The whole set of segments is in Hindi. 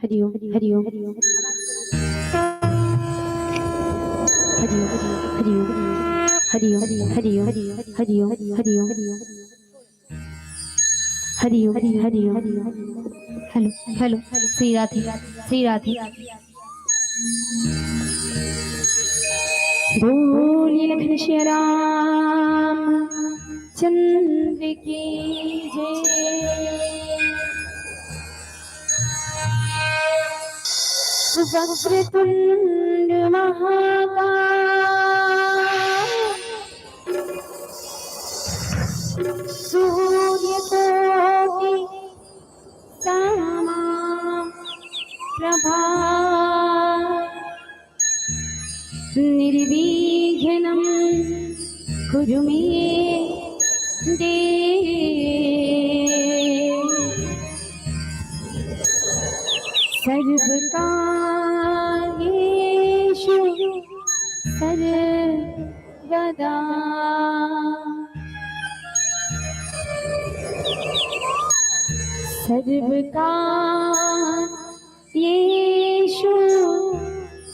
हरिओम हरिओम हरिओम हरिओम हरिओम हरिओम हरिओम हरिओम हरिओम हरिओम हरिओम हरिओम हेलो हेलो श्री राधे श्री राधे बोलिए लखन श्री राम चंद्र की जय। वक्रतुंड महाकाय सूर्यकोटि समप्रभा निर्विघ्नं कुरु मे देव सर्वकार्येषु सर्वदा सर्वकार्येषु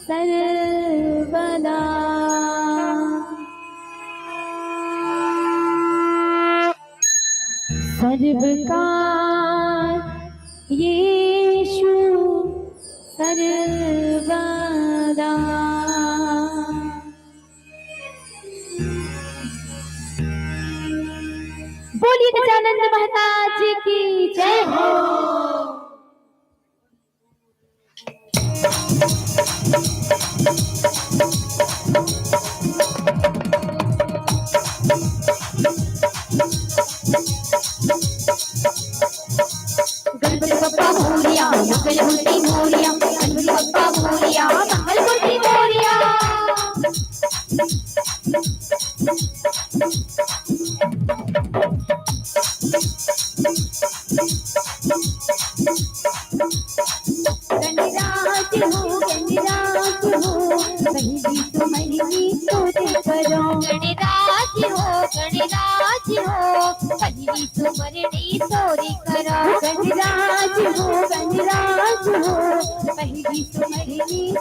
सर्वदा सर्वकार यीशु सर्वदा। बोलिए गजानंद महाराज की जय हो। गणपति बप्पा मोरिया, मंगल मूर्ति मोरिया, गणपति बप्पा मोरिया, मंगल मूर्ति मोरिया। गणराज हो, गणराज हो, पहली तुम्हारी तोरे करो। गणराज हो, गणराज हो, पहली तुम्हारी तोरे करो। गणराज हो, गणराज हो, पहली तुम्हारी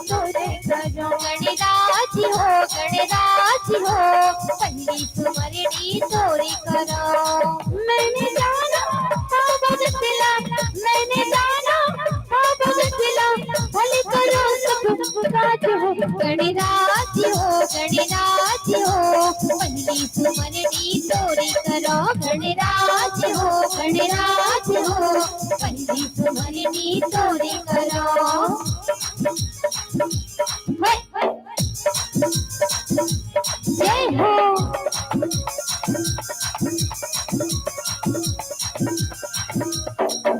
तोरे करो। गणराज हो, गणराज हो, पहली तुम्हारी तोरे करो। मैंने जाना भगत दिला, मैंने जाना भगत दिला, भले करो सब राज हो। गणराज हो, गणराज हो, पहली तुम्हारी तोरे करो। गणराज हो, गणराज हो, पहली तुम्हारी तोरे करो। जय हो।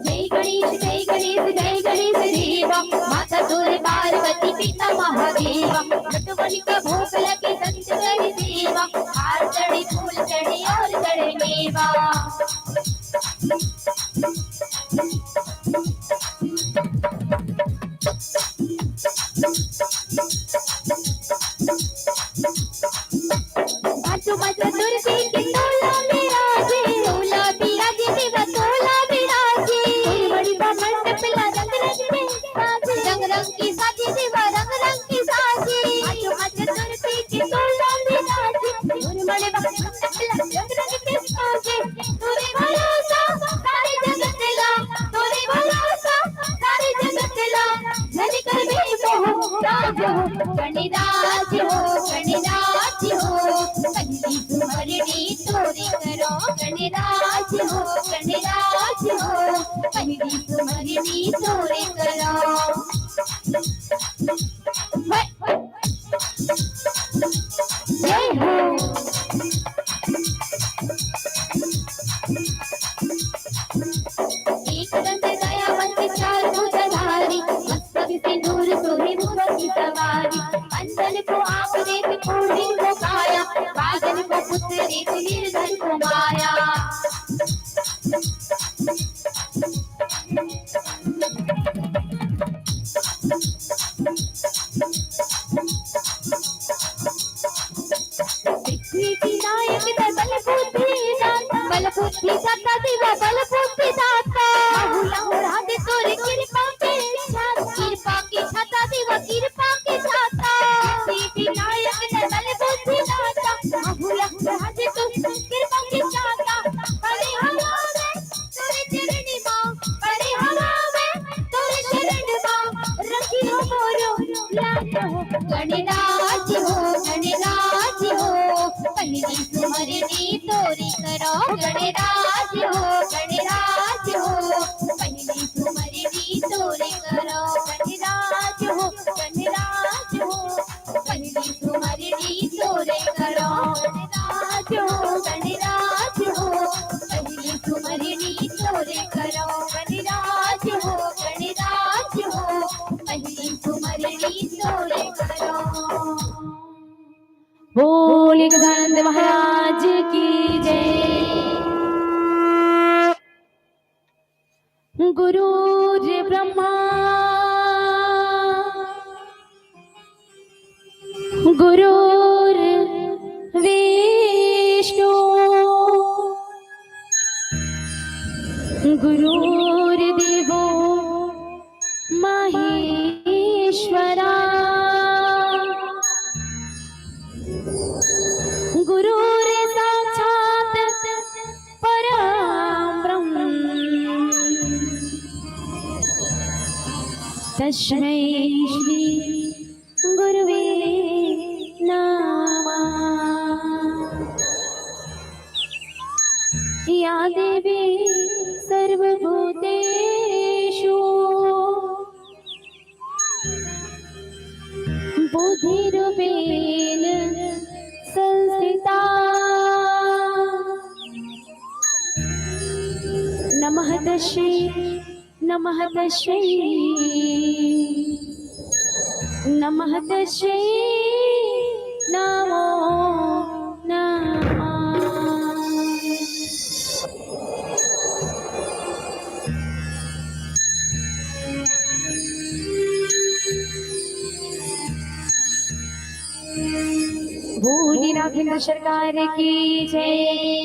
जय गणेश, जय गणेश, जय गणेश देवा, माता दुर्गा पार्वती पिता महादेवा। नटबलि का भोग लगे संत कर देवा, हार चढ़े फूल चढ़े और चढ़े मेवा। बाजो बाजो दुर्गे के तोला बिराजे, तोला बिराजे देवा तोला बिराजे। बड़ी मंडप ला रंग रंग के साजे, रंग रंग की साजे देवा रंग रंग की साजे। बाजो बाजो दुर्गे के तोला बिराजे, बड़ी मंडप ला रंग रंग के साजे। तोरे भरोसा सारे जगत ला, तोरे भरोसा सारे जगत ला, धन कर में मोह राज हो। गणराज हो, गणराज हो, पहली तुम्हारी तोरे करो। गणराज हो, गणराज हो, पहली तुम्हारी तोरे करो। जय हो। एक दंत दयावंत चार भुजधारी, मस्तक सिंदूर शोभे मुख की सवारी। अंधन को आँख देत बूढ़ी को काया, पागल को पुत्र देत निर्धन को माया। विनायक बल बुद्धि दाता, बल बुद्धि दाता देवा बल बुद्धि दाता। बहुला उड़ा दे तोरे कृपा के छाता, कृपा के छाता देवा कृपा के छाता। विनायक बल बुद्धि दाता, बहुला उड़ा दे तोरे कृपा के छाता। बड़े हवा में तोरे चरण मां, बड़े हवा में तोरे चरण मां, रखी हो मोरो लाज हो। गणराज हो, गणराज हो, पहली तुम्हारी तोरे करो। गणराज हो, गणराज हो, पहली तुम्हारी तोरे करो। गणराज हो, गणराज हो, पहली तुम्हारी तोरे करो। गणराज हो, गणराज हो, पहली तुम्हारी तोरे करो। गणराज हो, गणराज हो, पहली तुम्हारी तोरे करो। बोले गजानंद महाराज की जय। गुरुर् ब्रह्मा गुरुर्विष्णु गुरुर्देवो महेश्वरा। गुरुर्साक्षात् परब्रह्म तस्मै श्री गुरुवे नमः। या देवी सर्वभूतेषु बुद्धिरूपेण संस्थिता। नमः तस्यै नमः तस्यै नमः तस्यै नमो नमः। बोली राघवेंद्र सरकार की जय,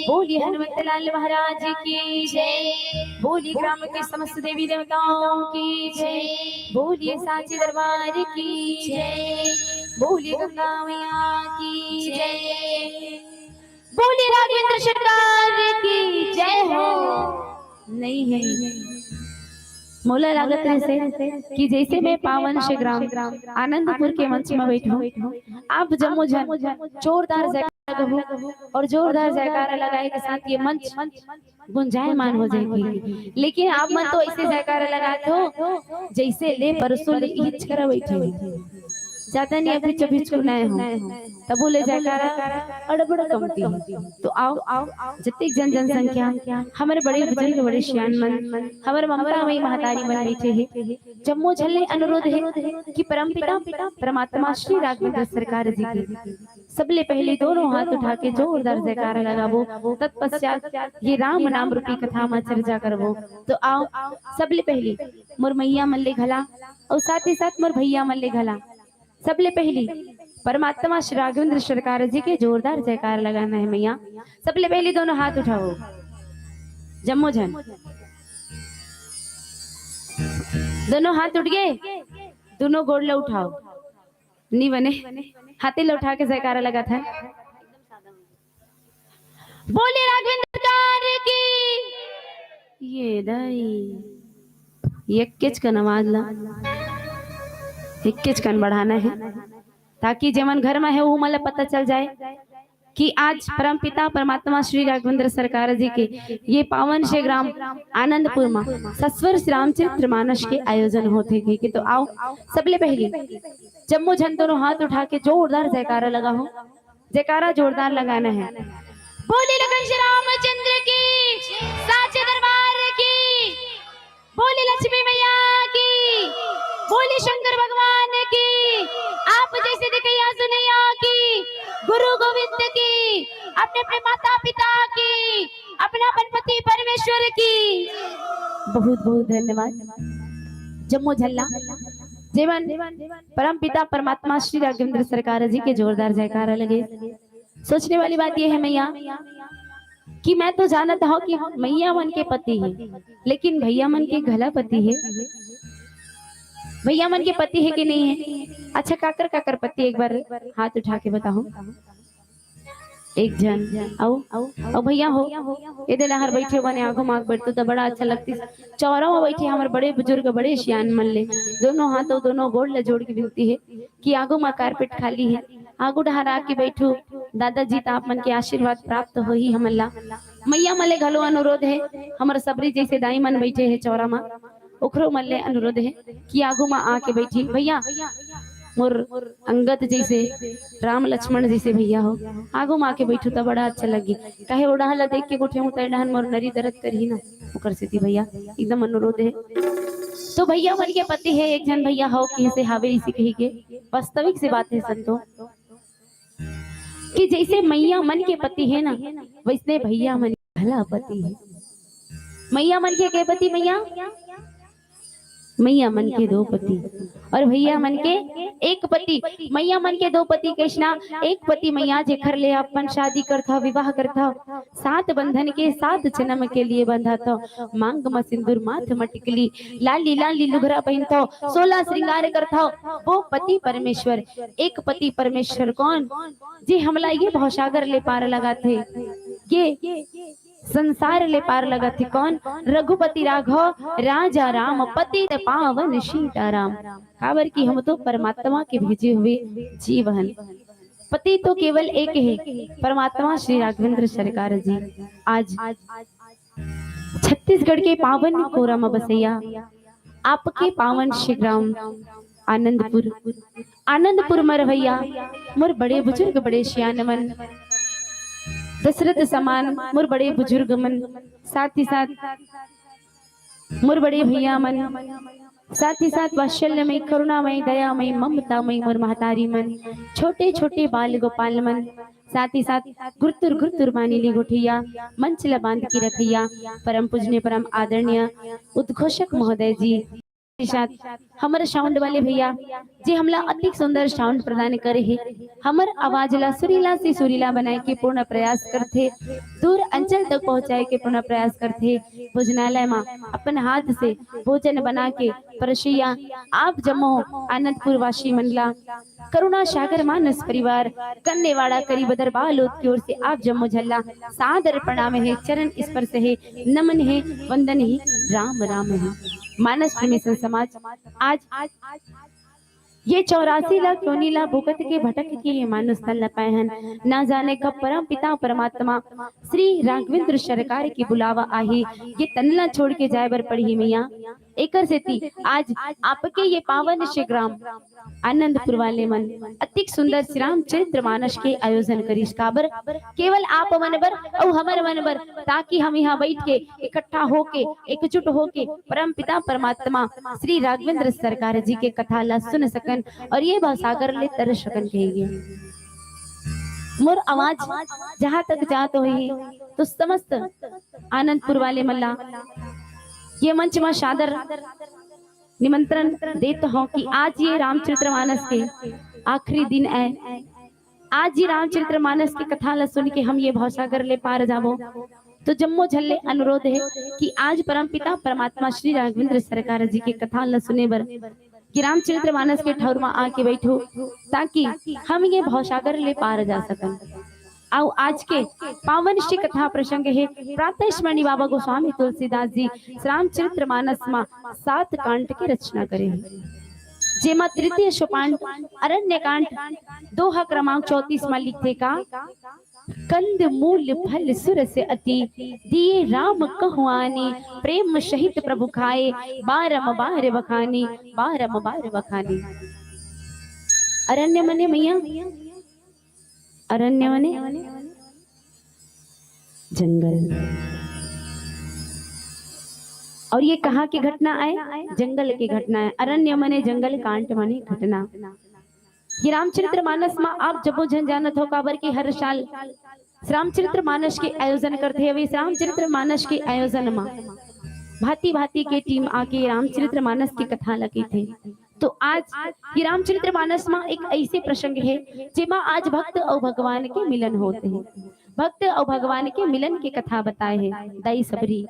बोली हनुमत लाल महाराज की जय, बोली ग्राम के समस्त देवी देवताओं की जय, बोलिए साचे दरबार की जय, बोलिए गंगा मैया की जय, बोलिए राघवेंद्र सरकार की जय हो। नहीं है मोला लागत से कि जैसे मैं पावन से ग्राम आनंदपुर के मंच में बैठूं, आप जम्मू जन जोरदार जयकारा कहो और जोरदार जयकारा लगाए के साथ ये मंच गुंजायमान हो जाएगी। लेकिन आप मन तो ऐसे जयकारा लगाते हो जैसे ले परसों ले हिच कर बैठे ज्यादा नहीं अभी जब हिचकुनाए हो तब बोले जयकारा अड़बड़ कमती। तो आओ जितनी जनसंख्या हमारे बड़े बुजुर्ग बड़े सियान मन हमारे ममता में महतारी मन बैठे हैं। जम्मू झल्ले अनुरोध है कि परमपिता परमात्मा श्री राघवेंद्र सरकार जी की सबले पहले दोनों हाथ उठा के जोरदार जयकारा लगावो, तत्पश्चात ये राम नाम रूपी कथा में चर्चा करवो। तो आओ सबले पहले मोर मैया मन ले घला और साथ ही साथ मोर भैया मन ले घला। सबले पहली परमात्मा श्री राघवेंद्र सरकार जी के जोरदार जयकार लगाना है मैया। सबले पहले दोनों हाथ उठाओ जम्मू जन, दोनों हाथ उठ गए, दोनों गोड़ उठाओ नहीं बने हाथी ले उठा के जयकारा लगा था। बोले राघवेंद्र सरकार की ये दाई यक्केच का नमाज ला इक्कीच कन बढ़ाना है ताकि जमन घर में है वो मतलब पता चल जाए कि आज परमपिता परमात्मा श्री राघवेंद्र सरकार जी के ये पावन से ग्राम आनंदपुर में सस्वर श्री रामचरित्र मानस के आयोजन होते हैं। कि तो आओ सबले पहले जम्मू जन दोनों हाथ उठा के जोरदार जयकारा लगा हो, जयकारा जोरदार लगाना है। बोले लखन श्री रामचंद्र की, साचे दरबार की, बोले लक्ष्मी मैया की, बोले शंकर भगवान की, आप जैसे देखे यहाँ सुनैया की, गुरु गोविंद की, अपने अपने माता पिता की, अपना पति परमेश्वर की बहुत बहुत धन्यवाद। जम्मू झल्ला जीवन परम पिता परमात्मा श्री राघवेंद्र सरकार जी के जोरदार जयकारा लगे। सोचने वाली बात यह है मैया कि मैं तो जानता हूँ कि मैया मन के पति है, लेकिन भैया मन के घला पति है। भैया मन के पति है कि नहीं है? अच्छा काकर पति एक बार हाथ उठा के बताओ। एक जन आओ भैया हो इधर लहर बैठे बने आंखों मांग बैठते तो बड़ा अच्छा लगती। चौरों में बैठे हमारे बड़े बुजुर्ग बड़े सियान मन ले दोनों हाथों दोनों गोड़ ले जोड़ के विनती है कि आगो माँ कारपेट खाली है, आगो डहरा के बैठो दादाजी तो आप मन के आशीर्वाद प्राप्त हो ही हमला। मैया मले घलो अनुरोध है हमारे सबरी जैसे दाई मन बैठे है चौरा में ओखरो मल्ले अनुरोध है कि आगो माँ आके बैठी। भैया मोर अंगत जैसे राम लक्ष्मण जैसे भैया हो आगो माँ के बैठू तो बड़ा अच्छा लगी। कहे ओढ़ा देख के गोठे मुँह डहन मोर नरी दर्द करी ना ओकर से भैया एकदम अनुरोध है। तो भैया मन के पति है एक जन भैया हो कि से हावे इसी कही के वास्तविक से बात है संतो कि जैसे मैया मन के पति है ना वैसे भैया मन भला पति है। मैया मन के पति मैया मन के दो पति और भैया मन के एक पति। मैया मन के दो पति कृष्णा एक पति मैया जेखर ले अपन शादी करता विवाह करता सात बंधन के सात जन्म के लिए बंधा था मांग में सिंदूर माथ मटकली लाली लाली लुघरा पहनता 16 श्रृंगार करता वो पति परमेश्वर। एक पति परमेश्वर कौन जी हमला ये भवसागर ले पार लगाते ये संसार ले पार लगा थी कौन? रघुपति राघव राजा राम पतित पावन सीताराम। काबर की हम तो परमात्मा के भेजे हुए जीवन। पति तो केवल एक है, परमात्मा श्री राघवेंद्र सरकार जी। आज छत्तीसगढ़ के पावन कोरम बसैया आपके पावन श्री ग्राम आनंदपुर आनंदपुर मरवैया मोर बड़े बुजुर्ग बड़े सियान मन, दशरथ समान मोर बड़े बुजुर्ग मन, साथ ही साथ मोर बड़े भैया मन, साथ ही साथ वात्सल्यमय करुणामय दयामय ममतामय मोर महतारी मन, छोटे छोटे बाल गोपाल मन, साथ ही साथ गुरतुर गुरतुर मानीली गोठिया मंचला बांध की रखैया परम पूजनीय परम आदरणीय उद्घोषक महोदय जी, साथ हमारे साउंड वाले भैया जी हमला अति सुंदर साउंड प्रदान करे है। हमर आवाज ला सुरीला से सुरीला बनाए के पूर्ण प्रयास करते, दूर अंचल तक पहुंचाए के पूर्ण प्रयास करते। भोजनालय में अपन हाथ से भोजन बना के परसिया आप जमो आनंदपुर वासी मंडला करुणा सागर मानस परिवार कन्नेवाड़ा करीब दरबालोद की ओर से आप जम्मो झल्ला सादर प्रणाम है, चरण स्पर्श है, नमन है, वंदन है, राम राम है। मानस प्रेमी समाज आज ये 84 लाख योनीला भुगत के भटक के ये मानुष तल पाए हैं, ना जाने कब परम पिता परमात्मा श्री राघवेंद्र सरकार की बुलावा आई, ये तनला छोड़ के जाए बर पड़ी मैया एकर सेती आज आपके ये पावन श्री ग्राम आनंदपुर वाले मन अति सुंदर श्री राम चरित्र मानस के आयोजन करीस काबर केवल आप मन बर और हमर मन बर, ताकि हम यहाँ बैठ के इकट्ठा होके एकजुट होके परम पिता परमात्मा श्री राघवेंद्र सरकार जी के कथा ला सुन सकन और ये भावसागर ले तर सकन कहेंगे। मोर आवाज जहाँ तक जात हुई तो समस्त आनंदपुर वाले मल्ला ये मंच में सादर निमंत्रण देता हूँ कि आज ये रामचरितमानस के आखिरी दिन है। आज ये रामचरितमानस की कथा ला सुन के हम ये भावसागर ले पार जाबो, तो जम्मो झल्ले अनुरोध है कि आज परम पिता परमात्मा श्री राघवेंद्र सरकार जी की कथा ला सुने बर कि रामचरितमानस के ठौर में आके बैठो, ताकि हम ये भावसागर ले पार जा सकन। आओ आज के पावन श्री कथा प्रसंग है प्रातः स्मरणी बाबा गोस्वामी तुलसीदास जी रामचरितमानस में 7 कांड की रचना करे हैं, जेमा तृतीय सोपान अरण्य कांड दोहा क्रमांक 34 में लिखते का कंद मूल फल सुर से अति दिए राम कहुआनी प्रेम सहित प्रभु खाए बारम बार बखानी बारम बार बखानी। अरण्य मने मैया, अरण्य मने जंगल, और ये कहाँ की घटना है? जंगल की घटना है। अरण्य मने जंगल, कांट मने घटना। ये रामचरितमानस में आप जबो जन जानत हो काबर की हर साल रामचरितमानस के आयोजन करते हैं। इस रामचरितमानस के आयोजन में भांति भांति के टीम आके रामचरितमानस की कथा लगी थे। तो आज ये रामचरितमानस में एक ऐसे प्रसंग है जेमा आज भक्त और भगवान के मिलन होते हैं। भक्त और भगवान के मिलन की कथा बताए हैं। दाई सबरी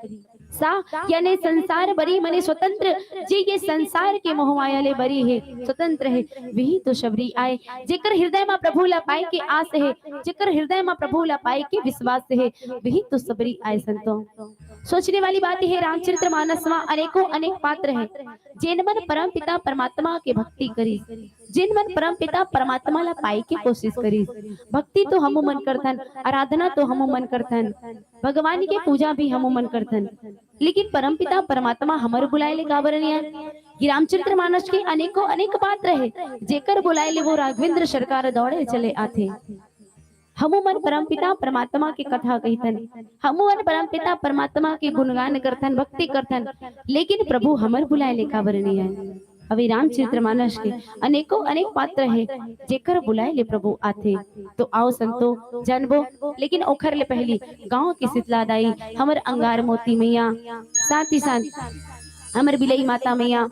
सा यानी संसार बरी मने स्वतंत्र, जी ये संसार के मोहमाया ले बरी है, स्वतंत्र है, वही तो शबरी आए जेकर हृदय में प्रभु ला पाए के आस है, जेकर हृदय में प्रभु ला पाए के विश्वास है, वही तो सबरी आए संतो। सोचने वाली बात है रामचरितमानस में अनेकों अनेक पात्र हैं, जिन मन परम पिता परमात्मा के भक्ति करी, जिन मन परम पिता परमात्मा ला पाए के कोशिश करी। भक्ति तो हम मन करथन, आराधना तो हम मन करथन, भगवान के पूजा भी हम मन करथन, लेकिन परम पिता परमात्मा हमर बुलाए ले काबर नहीं आए। रामचरितमानस के अनेकों अनेक पात्र है, जेकर बुलाए ले वो राघवेंद्र सरकार दौड़े चले आते। हमू मन परम पिता परमात्मा की कथा कहतन, हमू मन परम पिता परमात्मा के गुणगान करथन, भक्ति करथन, लेकिन प्रभु हमर बुलाए ले काबर नहीं आए। अभी रामचरितमानस के अनेकों अनेक पात्र है, जेकर बुलाए ले प्रभु आथे। तो आओ संतो जानबो, लेकिन ओखर ले पहली गांव की शीतला दाई हमर अंगार मोती मैया, साथ ही साथ हमर बिलई माता मैया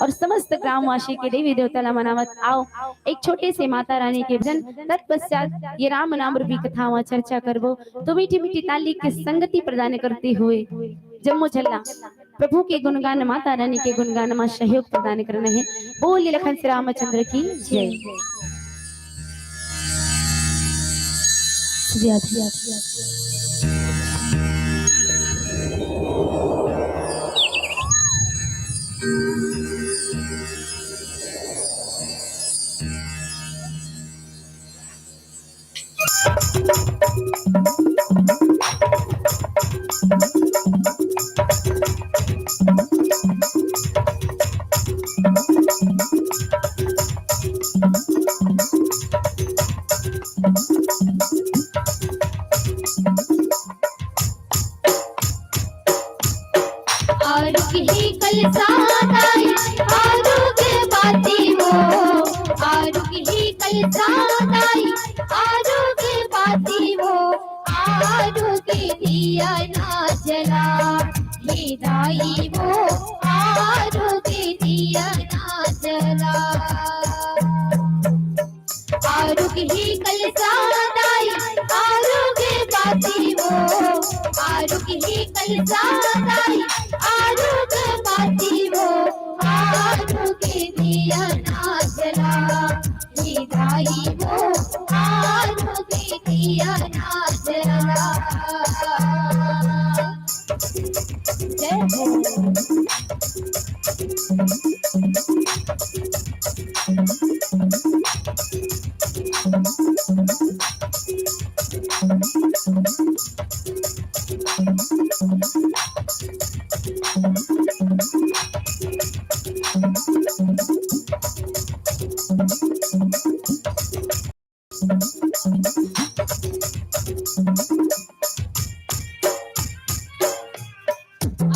और समस्त ग्रामवासी के देवी देवता ला मनावत आओ एक छोटे से माता रानी के भजन, तत्पश्चात ये राम नाम रूपी कथा में चर्चा करबो। तो मीठी मीठी ताली की संगति प्रदान करते हुए जम्मो झल्ला प्रभु के गुणगान, माता रानी के गुणगान में सहयोग प्रदान करना है। बोल लखन श्री रामचंद्र की जय। आरु की कलसादाई आरु के बाती वो आरु की कलसादाई आरु के बाती वो आरु के दिया ना जला ये दाई वो आरु के दिया ना जला आरु की कलसादाई आरु के बाती वो आरु की कलसादाई आरु के बाती वो आरु के दिया ना जला ये दाई वो आरु के दिया ना जला जय हो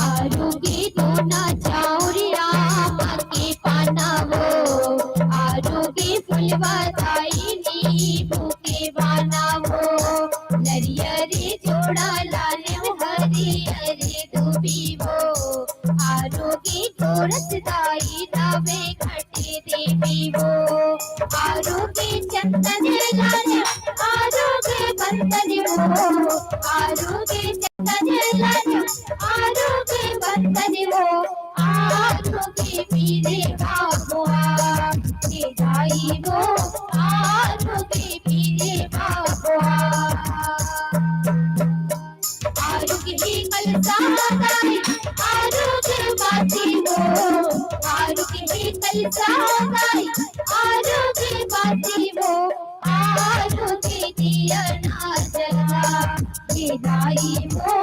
आरोगे तो ना चाउरिया के पाना वो आरोगे फुलवा दाई नींबू के बाना वो नरियरे जोड़ा लाले हरियरे दुबी वो आरोगे गोरस दाई नावे घटे देवी वो आरोगे चंदन लाले आरोगे बंदन वो आरोगे चंदन लाले आरोगे बंदन वो आरोगे पीरे बाबुआ के दाई वो आरोगे पीरे बाबुआ आरोगे कलसादाई आरोगे बाती वो आरोगे कलसादाई आरोगे बाती वो आरोगे दिया ना जला ये दाई वो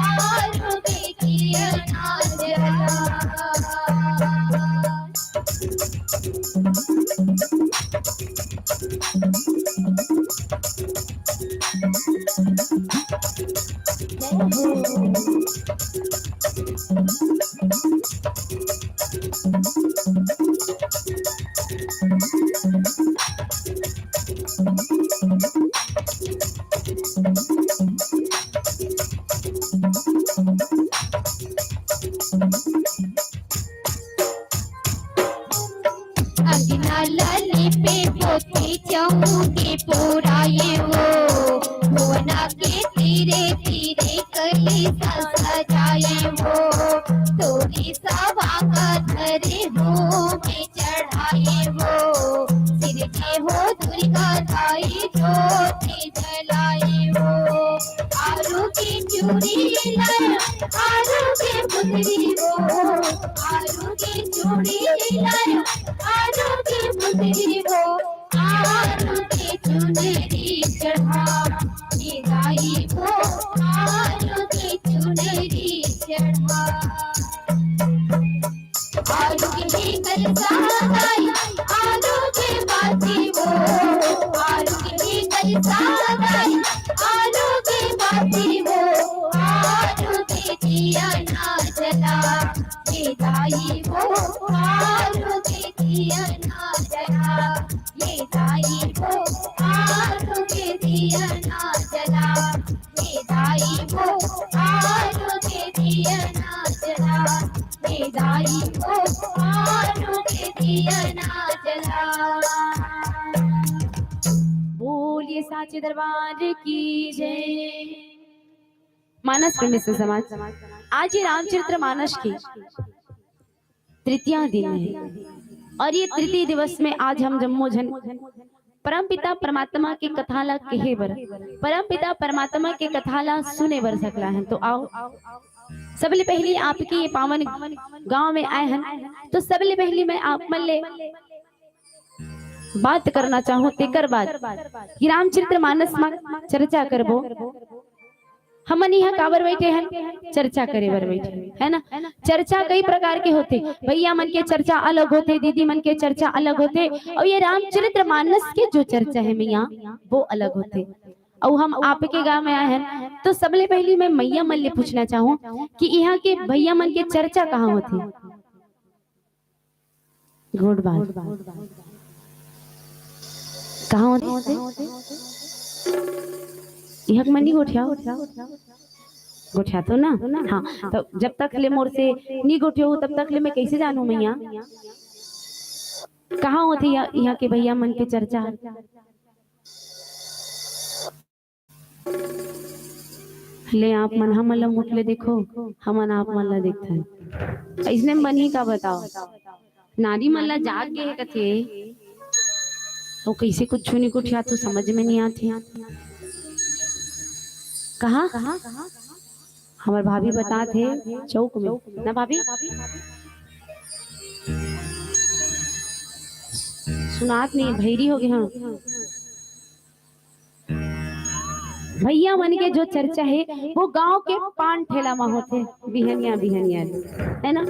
आरोगे दिया ना जला अंगना लाली पे पोती चौके पुराए वो भुवना के तीरे तीरे कली सजाए वो तोरी सवा का धरे हो में चढ़ाए वो सिर के हो दुर्गा दाई ज्योति जलाए वो आरू की चूड़ी लाए आरू के पुतरी वो आरू की चूड़ी लाए आरू की पुतरी वो आरू की चुनरी चढ़ा ये दाई वो आरू की चुनरी चढ़ा आरू की कलसादाई आरू के बाती वो आरू की कलसादाई आरू के बाती वो आरू के दिया ना जला ये दाई वो आरू के दिया ना जला ये दाई वो आरू के दिया ना जला ये दाई वो आरू के दिया ना जला ये दाई वो आरू के दिया ना जला बोलिए साचे दरबार की जय। मानस प्रेमी समाज, आज ये रामचरित्र मानस की तृतीया दिन है और ये तृतीय दिवस में आज हम जम्मो जन परम पिता परमात्मा के कथाला कहे बर परम पिता परमात्मा के कथाला सुने बर सकला है। तो आओ सबले पहले आपके ये पावन गांव में आए हैं तो सबले पहले मैं आप मन ले बात करना चाहूँ तेकर बाद कि रामचरित्र मानस में चर्चा करबो। हमन यहाँ काबर बैठे हैं चर्चा करे बर बैठे है ना। चर्चा कई प्रकार के होते, भैया मन के चर्चा अलग होते, दीदी मन के चर्चा अलग होते और ये रामचरित्र मानस के जो चर्चा है मियाँ वो अलग होते। और हम आपके गांव में आए हैं, तो सबले पहली मैं मैया मन ले पूछना चाहूँ कि यहाँ के भैया मन के चर्चा कहाँ होती? घोट बात कहाँ होते? यहाँ मन नहीं गोठियाओ गोठिया तो ना। हाँ, तो जब तक ले मोर से नहीं गोठियो तब तक ले मैं कैसे जानू मैया कहाँ होती यहाँ के भैया मन के चर्चा? ले आप मन हम मल्ला मुटले देखो, हमन आप मल्ला देखते हैं इसने मन ही का बताओ नारी मल्ला जाग गए कथे तो कैसे कुछ नहीं कुछ या तो समझ में नहीं आती। कहाँ हमारे भाभी बता थे चौक में ना भाभी सुनात नहीं भैरी हो गई। हाँ भैया मन के जो चर्चा है वो गांव के पान ठेला में होते बिहनिया बिहनिया है ना।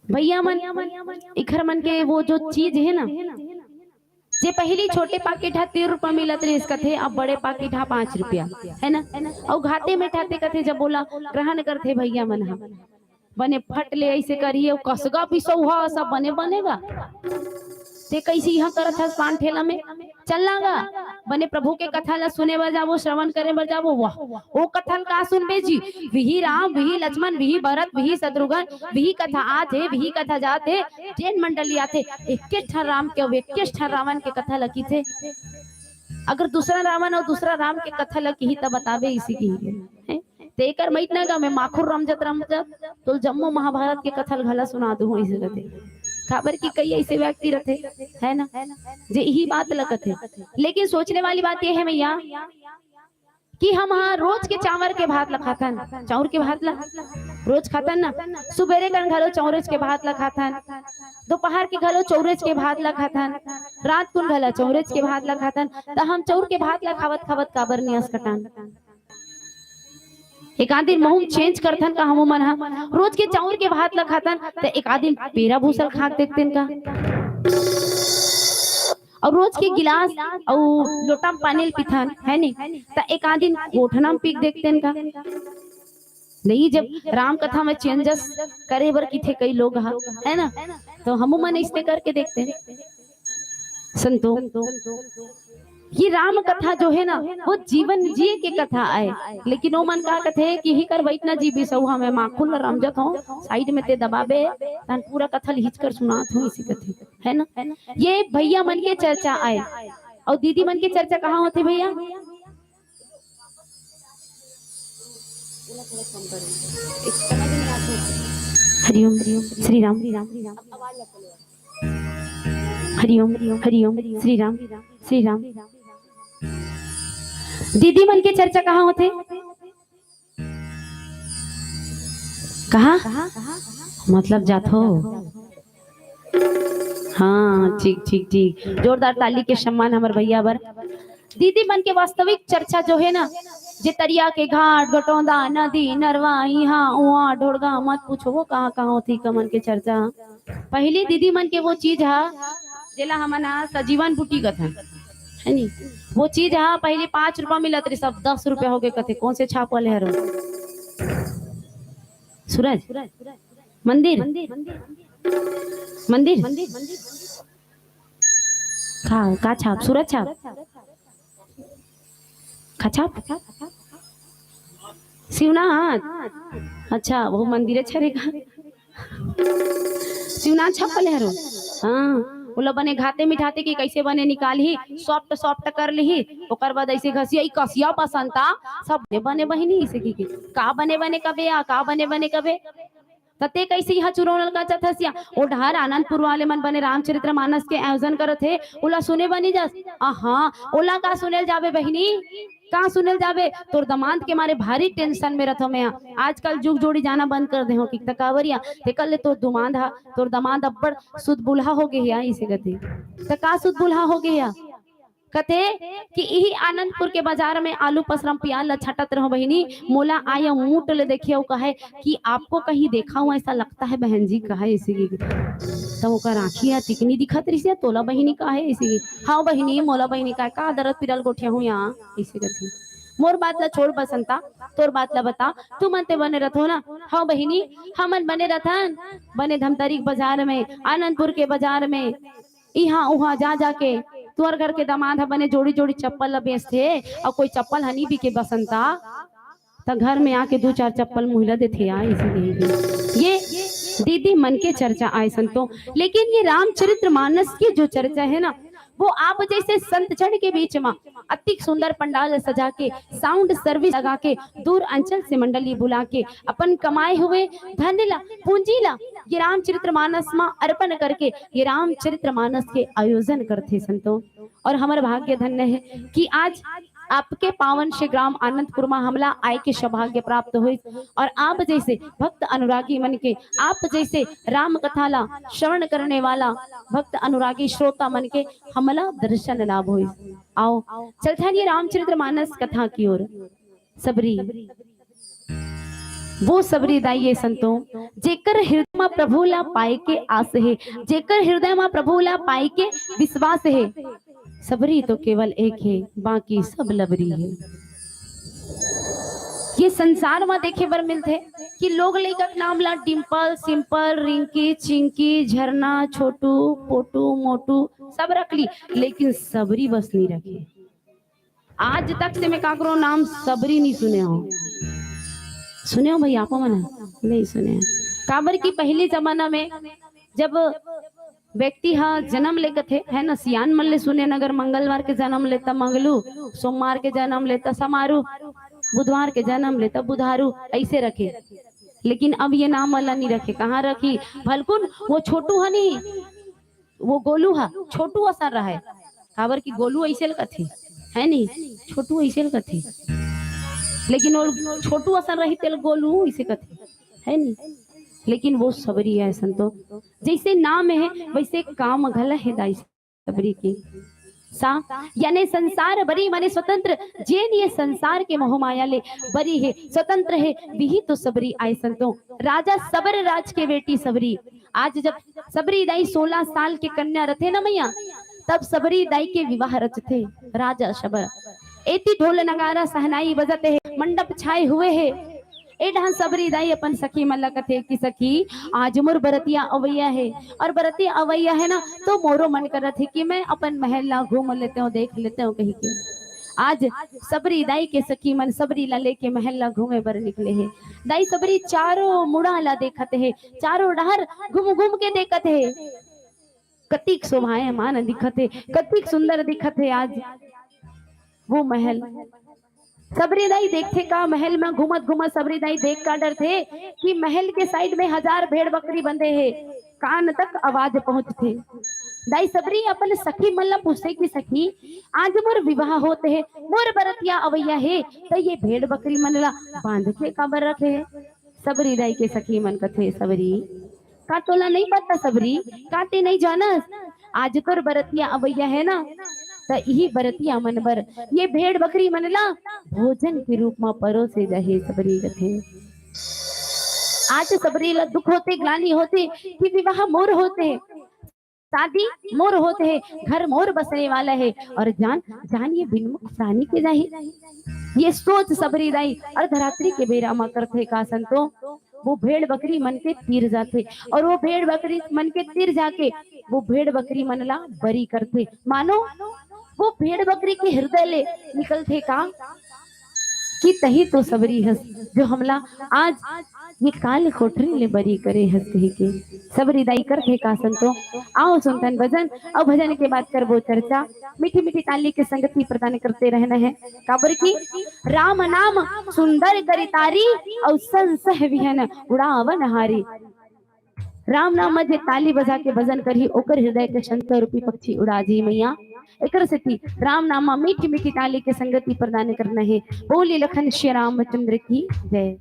भैया मन इखर मन के वो जो चीज है ना जे पहली छोटे पाकिट हा 13 रुपया मिलत रहे इसका थे अब बड़े पाकिट हा 5 रुपया है ना। और घाटे में ठाते कथे जब बोला ग्रहण करते भैया मन हा बने फट ले ऐसे करिए कसगा पिसौहा सब बने बनेगा ते कैसे यहाँ करत है पान ठेला में चलनागा बने प्रभु के कथा ला सुने बर जाबो श्रवण करे बर जाबो। वाह वो कथन का सुनबे जी विही राम विही लक्ष्मण विही भरत विही शत्रुघ्न विही कथा आथे विही कथा जाथे जैन मंडली आथे 21 राम के 21 रावण के कथा लकी थे। अगर दूसरा रावण और दूसरा राम के कथा लकी ही तब बतावे इसी की है तेकर मैत ना गा मैं माखुर रमजत तो जम्मू महाभारत के कथा घला सुना दू इसे कथे खबर की कई ऐसे व्यक्ति रहते है ना जे यही बात लगत है। लेकिन सोचने वाली बात यह है मैया कि हम हाँ रोज के चावल के भात ला खाथन चाउर के भात ला रोज खाथन ना सुबेरे कर घलो चौरज के भात ला खाथन दोपहर के घलो चौरज के भात ला खाथन रात कुन घला चौरज के भात ला खाथन तो हम चौर के भात ला खावत खावत काबर नियस कटान एक आध दिन मुंह चेंज करथन का हम मन हा रोज के चाउर के भात ला खातन तो एक आध दिन पेरा भूसल खा देखतेन का और रोज के गिलास और लोटा में पानी पीथन है नहीं तो एक आध दिन गोठना में पीक देखतेन का नहीं। जब राम कथा में चेंजेस करे बर की थे कई लोग हा है ना तो हम मन इससे करके देखते हैं संतो ये राम कथा जो है ना वो जीवन जिए के कथा आए लेकिन वो मन का कथे कि ही कर बैठना जी बिसौहा में माखुल रमजत हो साइड में ते दबाबे तन पूरा कथा लिख कर सुनात हो इसी कथे है ना। ये भैया मन के चर्चा आए और दीदी मन के चर्चा कहाँ होते भैया? हरिओम श्री राम हरिओम हरिओम श्री राम श्री राम। दीदी मन के चर्चा कहाँ होते? कहाँ मतलब जाथो? हाँ ठीक ठीक ठीक जोरदार ताली के सम्मान हमारे भैया बर। दीदी मन के वास्तविक चर्चा जो है ना जे तरिया के घाट गटौंदा नदी नरवा यहाँ उहाँ ढोड़गा मत पूछो वो कहाँ कहाँ होती कमन के चर्चा। पहली दीदी मन के वो चीज है जेला हमन सजीवन बूटी कथा है नी वो चीज हाँ पहले 5 रुपया मिलत रही सब 10 रुपया हो गए कथे कौन से छाप वाले हर सूरज मंदिर मंदिर का छाप सूरज छाप का छाप शिवनाथ अच्छा वो मंदिर अच्छा रहेगा शिवनाथ छाप वाले हर हाँ बोला बने घाते मिठाते की कैसे बने निकाली सॉफ्ट सॉफ्ट कर ली ओकर बाद ऐसे घसिया कसिया पसंदता सब बने बहिनी इसे की का बने बने कबे आ का बने बने कबे तते कैसे यहाँ चुरौनल का चथसिया ओ ढार आनंदपुर वाले मन बने रामचरित्र मानस के आयोजन करत थे ओला सुने बनी जस हाँ ओला का सुनेल जाबे बहिनी कहाँ सुनेल जाबे तोर दमांत के मारे भारी टेंशन में रथो मैं आजकल जुग जोड़ी जाना बंद कर दे हो कि तकावरिया ते कल तोर दुमांद हा तोर दमांद अब्बड़ सुध बुल्हा हो गए या इसे गति त का सुध बुल्हा हो गया कथे कि यही आनंदपुर के बाजार में आलू पसरम प्याल छटत रहो बहिनी, मोला आया ऊँट ले देखियो, कहे कि आपको कहीं देखा हूँ ऐसा लगता है बहन जी, कहे इसी तो ओकर आँखी या तिकनी दिखत रही से, तोला बहिनी का है इसी। हाँ बहिनी, मोला बहिनी का दर्द पिरल गोठिया हूँ यहाँ इसी कथी। मोर बात ला छोड़ बसंता, तोर बात ला बता, तू मनते बने रहो ना। हाँ बहिनी, हमन बने रथन, बने धमतरी बाजार में, आनंदपुर के बाजार में, यहाँ उहाँ जा जाके तुअर घर के दामाद बने जोड़ी जोड़ी चप्पल बेचते, और कोई चप्पल हनी भी के बसंता तो घर में आके 2-4 चप्पल मुहिला देते यार। इसीलिए ये दीदी मन के चर्चा आए संतों। लेकिन ये रामचरित्र मानस की जो चर्चा है ना, वो आप जैसे संत जन के बीच में अति सुंदर पंडाल सजा के, साउंड सर्विस लगा के, दूर अंचल से मंडली बुला के, अपन कमाए हुए धन ला, पूंजी ला, ये रामचरित्र मानस में अर्पण करके ये रामचरित्र मानस के आयोजन करते संतों। और हमारा भाग्य धन्य है कि आज आपके पावन श्री ग्राम आनंदपुर में हमला आय के सौभाग्य प्राप्त हुई, और आप जैसे भक्त अनुरागी मन के, आप जैसे राम कथा ला श्रवण करने वाला भक्त अनुरागी श्रोता मन के हमला दर्शन लाभ हुई। आओ चलते हैं ये रामचरित्र मानस कथा की ओर। सबरी, वो सबरी दाइये संतों, जेकर हृदय में प्रभु ला पाए के आस है, जेकर हृदय में प्रभु ला पाए के विश्वास है, सबरी तो केवल एक है, बाकी सब लबरी है। ये संसार में देखे बर मिलते कि लोग लेकर नाम ला डिम्पल, सिंपल, रिंकी, चिंकी, झरना, छोटू, पोटू, मोटू सब रख ली, लेकिन सबरी बस नहीं रखे। आज तक से मैं काकरो नाम सबरी नहीं सुने हो। सुने हो भाई आप मन? नहीं सुने। काबर की पहले जमाना में जब व्यक्ति हाँ जन्म लेकर थे है ना, सियान मन ले सुने, अगर मंगलवार के जन्म लेता मंगलू, सोमवार के जन्म लेता समारू, बुधवार के जन्म लेता बुधारू, ऐसे रखे। लेकिन अब ये नाम वाला नहीं रखे। कहाँ रखी? भलकुन वो छोटू है नहीं, वो गोलू है, छोटू असर रहा है। काबर की गोलू ऐसे कथे है नहीं, छोटू ऐसे कथे, लेकिन वो छोटू असर रही तेल गोलू ऐसे कथे है नहीं, लेकिन वो सबरी है संतो। जैसे नाम है वैसे काम घल है दाई सबरी की। सा यानी संसार बरी माने स्वतंत्र, जेन ये संसार के मोह माया ले बरी है, स्वतंत्र है, विही तो सबरी आए संतो। राजा सबर राज के बेटी सबरी। आज जब सबरी दाई 16 साल के कन्या रथे ना मैया, तब सबरी दाई के विवाह रचते राजा सबर। एती ढोल नगारा सहनाई बजते है, मंडप छाए हुए है। एडहान सबरी दाई अपन सखी मल्ला कथे की सखी आज मोर बरतिया अवैया है, और बरतिया अवैया है ना तो मोरो मन करत है कि मैं अपन महल ला घूम लेते हूँ, देख लेते हूँ कहीं के। आज सबरी दाई के सखी मन सबरी ला लेके महल ला घूमे बर निकले है। दाई सबरी चारों मुड़ा ला देखत है, चारों डहर घूम घूम के देखत है, कतिक शोभायमान दिखत है, कतिक सुंदर दिखत है आज वो महल। सबरी दाई देखते का महल में घूमत घूमत सबरी दाई देख का डर थे कि महल के साइड में 1000 भेड़ बकरी बंधे हैं, कान तक आवाज पहुंचते। दाई सबरी अपन सखी मल्ला पूछते कि सखी आज मोर विवाह होते है, मोर बरतिया अवैया है, तो ये भेड़ बकरी मनला बांध के काबर रखे है। सबरी दाई के सखी मन कथे सबरी का तोला नहीं पता, सबरी काते नहीं जानस, आज तोर बरतिया अवैया है ना, तो यही बरतिया मन बर ये भेड़ बकरी मनला भोजन के रूप में परोसे रहे। सबरी कथे आज सबरी ला दुख होते, ग्लानि होते कि विवाह मोर होते, शादी मोर होते है, घर मोर बसने वाला है, और जान जान ये बिनमुख प्राणी के जाही। ये सोच सबरी दाई अर्धरात्रि के बेरा में करते का संतो। वो भेड़ बकरी मन के तीर जाते, और वो भेड़ बकरी मन के तीर जाके वो भेड़ बकरी मनला बरी करते। मानो वो भेड़ बकरी के हृदय ले निकलते का कि तही तो सबरी हंस जो हमला आज ये काल कोठरी ले बरी करे हंसते के। सबरी दाई करते का संतो। आओ सुनतन भजन, और भजन के बाद करबो चर्चा। मीठी मीठी ताली के संगति प्रदान करते रहना है। काबर की राम नाम सुंदर करितारी, और संसह विहन उड़ावन हारी। राम नाम में ताली बजा के भजन करी, ओकर हृदय के शंकर रूपी पक्षी उड़ा जी मैया। एकर से राम नामा मीठी मीठी ताली के संगति प्रदान करना है। बोली लखन श्री रामचंद्र की जय।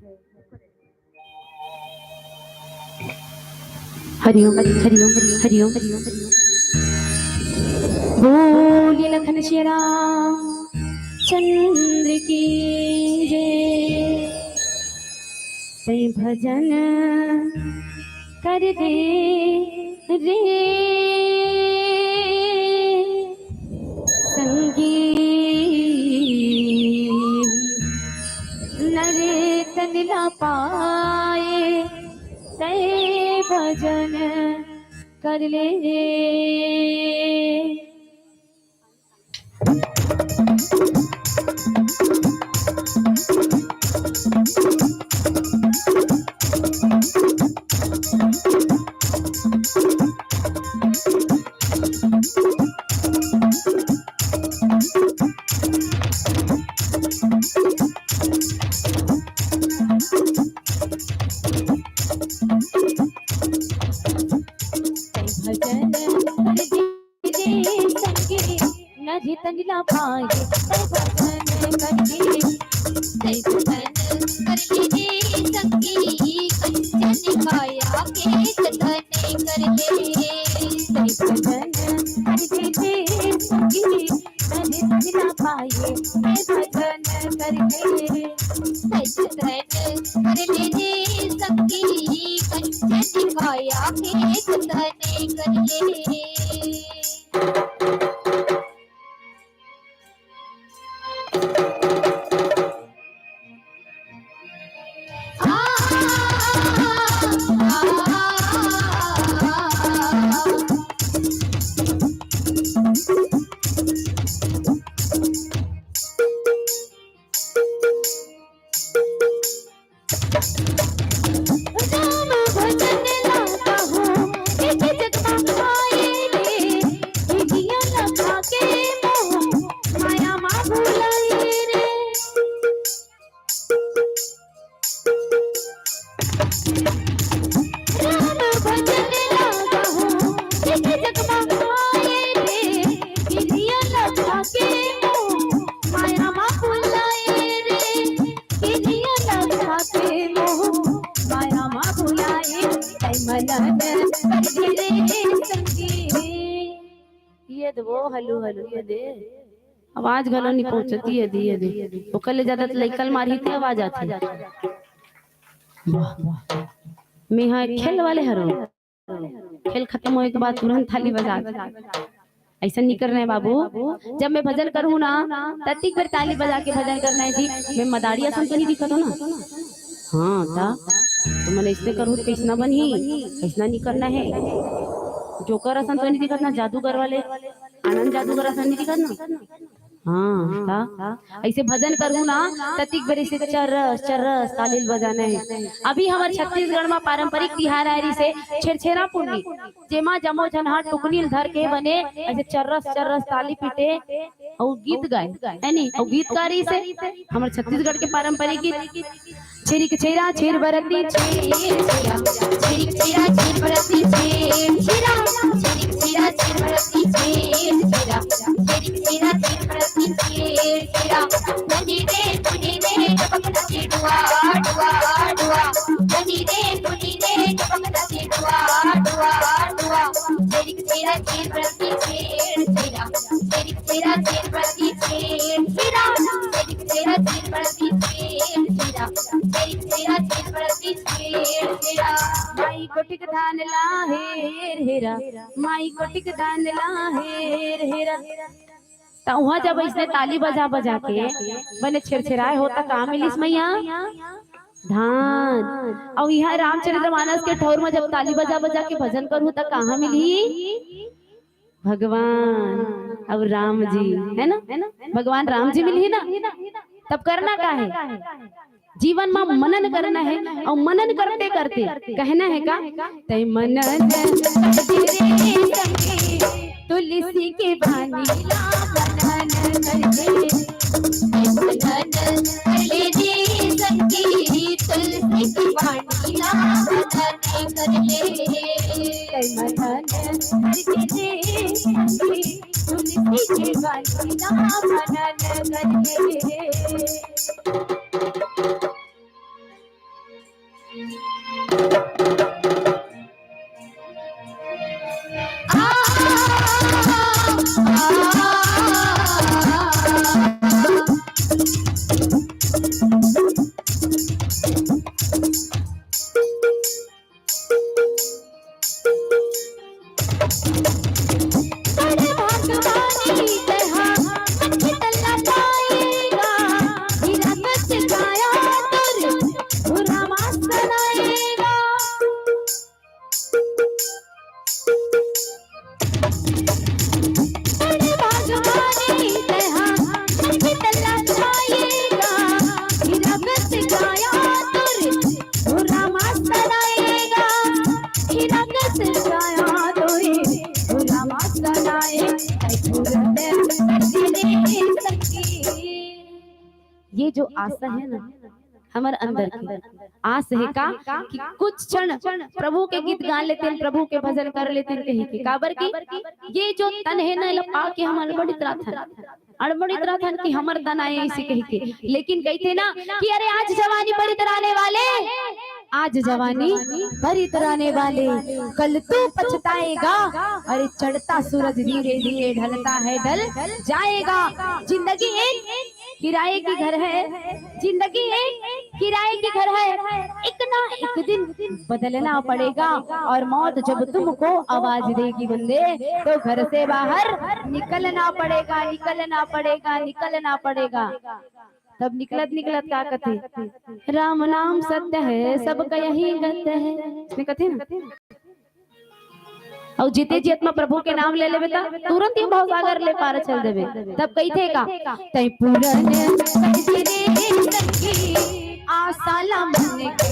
हरिओम हरिओम हरिओम हरिओम। बोली लखन श्री राम चंद्र की जय। ते भजन कर दे रे संगीत नरे तन ला पाए ते भजन कर ले। नदी तंगला पाए भजन करके संगी कंचन काया के कथन कर ले। भजन करके संगी नदी तंगला पाए भजन करके संगी कंचन काया के कथन कर ले। ये दे वो हलू हलू ये दे आवाज गलो नहीं पहुंचती है दी ये दे वो कल ज्यादा लइकल मारी थी आवाज आती मैं हाँ खेल वाले हरो खेल खत्म होने के बाद तुरंत थाली बजा ऐसा नहीं करना है बाबू। जब मैं भजन करूँ ना तत्ती पर ताली बजा के भजन करना है जी। मैं मदारी असम तो नहीं दिखा ना हाँ था तो मैंने इससे करूँ कैसना बनी कैसना नहीं करना है। जोकर असन तो नहीं दिखत ना जादूगर वाले आनंद जादूगर असन नहीं दिखत ना हाँ था ऐसे भजन करूँ ना ततिक बरे से चरस चरस तालील बजाना है। अभी हमारे छत्तीसगढ़ में पारंपरिक तिहार आयरी से छेरछेरा पुन्नी जेमा जमो जनहा टुकनील धर के बने ऐसे चरस चरस ताली पीटे और गीत गाए है नहीं और गीतकारी से हमारे छत्तीसगढ़ के पारंपरिक गीत छेरिक छेरा छेर बरती छेरिक छेरा छेर बरती छेरा छेरिक छेरा छेर बरती छेरा छेरिक छेरा छेर बरती छेरा नदी दे टपक नदी डुआ डुआ डुआ नदी दे टपक नदी डुआ डुआ डुआ छेरिक छेरा छेर बरती छेरा छेरिक छेरा छेर बरती छेरा छेरिक छेरा छेर बरती छेरा माई कोटिक धान ला हेर हेरा माई कोटिक धान ला हेर हेरा तो वहाँ जब इसने ताली बजा बजा के बने छेरछेराए होता कहाँ मिलिस मैया धान। और यहाँ रामचरितमानस के ठौर में जब ताली बजा बजा के भजन करूँ तो कहाँ मिली भगवान अब राम जी है ना भगवान राम जी मिली ना। तब करना क्या है जीवन में मनन करना है और मनन करते करते कहना है का तय मनन तुलसी के बानी ला मनन करले जी संगी तुलसी की बानी ला मनन करले तय मनन करके संगी तुलसी के बानी ला मनन करके। आ बड़े भागवानी कहा मक्खी तल्ला जाएगा, हीरा सच गाया तुर बुरा मास्टर आएगा। बड़े भागवानी कहा मक्खी तल्ला जाएगा, हीरा सच गाया तुर बुरा मास्टर आएगा, हीरा सच गाया तुर बुरा मास्टर आएगा। ये जो आशा है ना हमारे अंदर की आस है का कि कुछ क्षण प्रभु के गीत गा लेते हैं, प्रभु के भजन कर लेते हैं कहीं के काबर की ये जो तन है ना लपा के हम अड़बड़ी तरह था कि हमर तन आए इसी कही के, लेकिन कहते ना कि अरे आज जवानी बड़ी तराने वाले, आज जवानी भरी तराने वाले, कल तू पछताएगा, अरे चढ़ता सूरज धीरे धीरे ढलता है ढल जाएगा। जिंदगी एक किराए की घर है, जिंदगी एक किराए की घर है, एक ना एक दिन बदलना पड़ेगा, और मौत जब तुमको आवाज देगी बंदे तो घर से बाहर निकलना पड़ेगा, निकलना पड़ेगा, निकलना पड़ेगा। तब निकलत निकलत क्या कथे, राम नाम सत्य है सबका यही गत्य है, इसमें कथे ना। और जीते जीत में प्रभु के नाम ले लेबे ता तुरंत ही भाव सागर ले पार चल देबे। तब कही थे का तै पूरन सजरे सखी आसाला मन के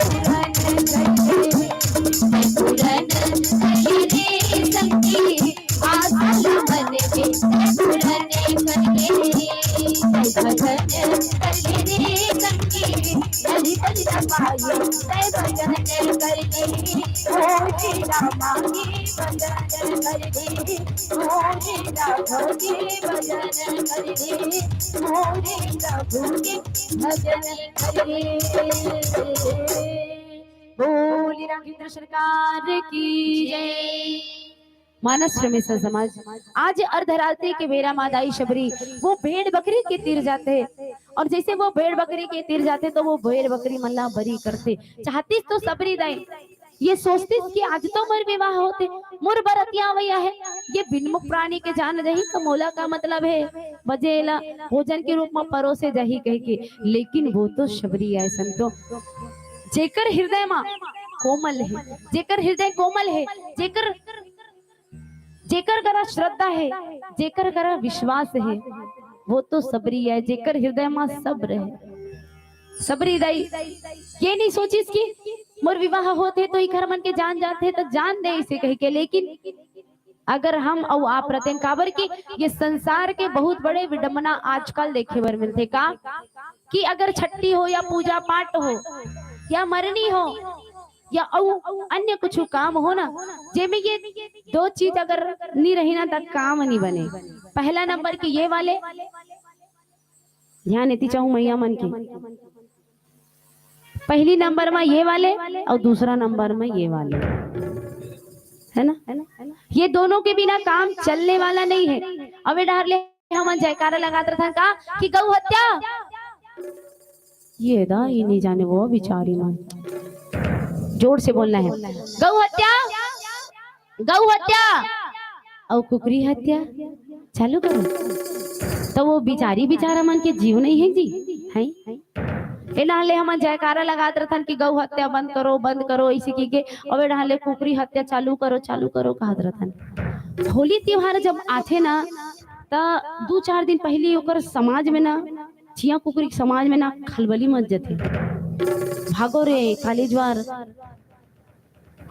पूरन सजरे, पूरन सजरे सखी आसाला मन के पूरन सजरे, भजन सजरे सखी यदि बलिदान पाए तै भजन करके ओ तेरा मांगे भजन करके, मोरे राघव के भजन करके, मोरे राघव के भजन करके। बोली राघवेंद्र सरकार की जय। मानस रमेशा समाज आज अर्धरात्रि के बेरा मादाई शबरी वो भेड़ बकरी के तीर जाते, और जैसे वो भेड़ बकरी के तीर जाते तो वो भेड़ बकरी मल्ला बरी करते, चाहती तो सबरी दे, ये सोचती कि आज तो मोर विवाह होते, मोर बरतिया भैया है, ये बिनमुख प्राणी के जान रही कमोला का मतलब है बजेला भोजन के रूप में परोसे जही कह के, लेकिन वो तो शबरी है संतो जेकर हृदय में कोमल है, जेकर हृदय कोमल है, जेकर जेकर करा श्रद्धा है, जेकर करा विश्वास है, वो तो सबरी है, जेकर हृदय में सब्र है। सबरी दाई ये नहीं सोचिस कि मोर विवाह होते तो घर मन के जान जाते तो जान दे इसे कह के, लेकिन अगर हम और आप रहते काबर की ये संसार के बहुत बड़े विडंबना आजकल देखे बर मिलते का कि अगर छठी हो या पूजा पाठ हो या मरनी हो या अन्य कुछ काम हो ना, जेमे ये दो चीज अगर नहीं रही ना तब काम नहीं बने। पहला नंबर की ये वाले ध्यान देती चाहूं मैया मन की, पहली नंबर में ये वाले और दूसरा नंबर में ये वाले, है ना, ये दोनों के बिना काम चलने वाला नहीं है। अबे डार ले हम जयकारा लगाते था का कि गौ हत्या, ये दा ये नहीं जाने वो बिचारी मन, जोर से बोलना है, गौ हत्या, गौ हत्या और कुकरी हत्या चालू करो, तो वो बिचारी बिचारा मन के जीव नहीं है जी है। इलाले हम जयकारा लगाते रहन कि गौ हत्या बंद करो इसी की के, और इलाले कुकरी हत्या चालू करो कहत रहन। होली त्योहार जब आथे ना तो 2-4 दिन पहले ओकर समाज में ना छिया कुकरी समाज में ना खलबली मच जाते, भागो रे काली ज्वार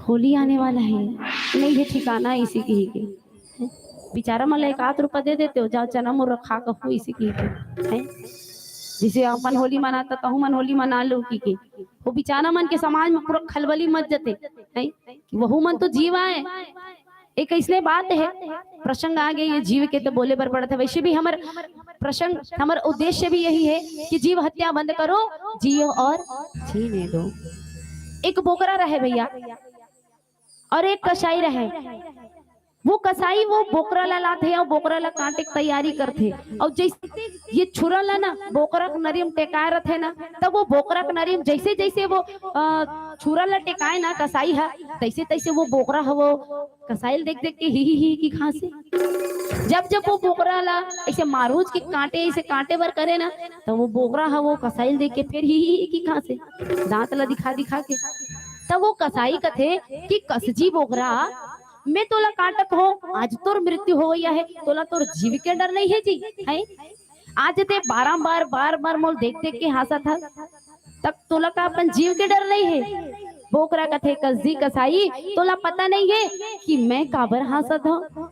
होली आने वाला है, नहीं है ठिकाना इसी की ही के, बेचारा मला 1 रुपया दे देते हो, जाओ चना मुर्रा खा कहो इसी की है। जिसे अपन होली मनाता कहूँ मन होली मना लो की वो बेचारा मन के समाज में पूरा खलबली मच जाते है, वहू मन तो जीव आए। एक इसलिए बात है प्रसंग आ गए ये जीव के तो बोले पर पड़ता है, वैसे भी हमार प्रसंग हमारा उद्देश्य भी यही है कि जीव हत्या बंद करो, जियो और जीने दो। एक बोकरा रहे भैया और एक कसाई रहे, वो कसाई वो बोकरा ला लाथे और बोकरा ला काटे की तैयारी करथे। और जैसे ये छुरा ला ना बोकरा के नरियम टेकाए रथे ना, तब वो बोकरा के नरियम जैसे जैसे वो छुरा ला टेकाए ना कसाई है, तैसे तैसे वो बोकरा है वो कसाई देख देख के ही की खांसे। जब जब वो बोकरा ला ऐसे मारूज के कांटे ऐसे कांटे बर करे ना, तो वो बोकरा है वो कसाई देख के फिर ही की खांसे, दांत ला दिखा दिखा के। तब वो कसाई कथे कि कसजी बोकरा मैं तोला काटत हो, आज तोर मृत्यु हो गया है, तोला तोर जीव के डर नहीं है जी है। आज ते बारंबार बार बार मोल देख देख के हंसा था, तब तोला का अपन जीव के डर नहीं है। बोकरा कथे कसजी कसाई तोला पता नहीं है कि मैं काबर हंसत हूँ।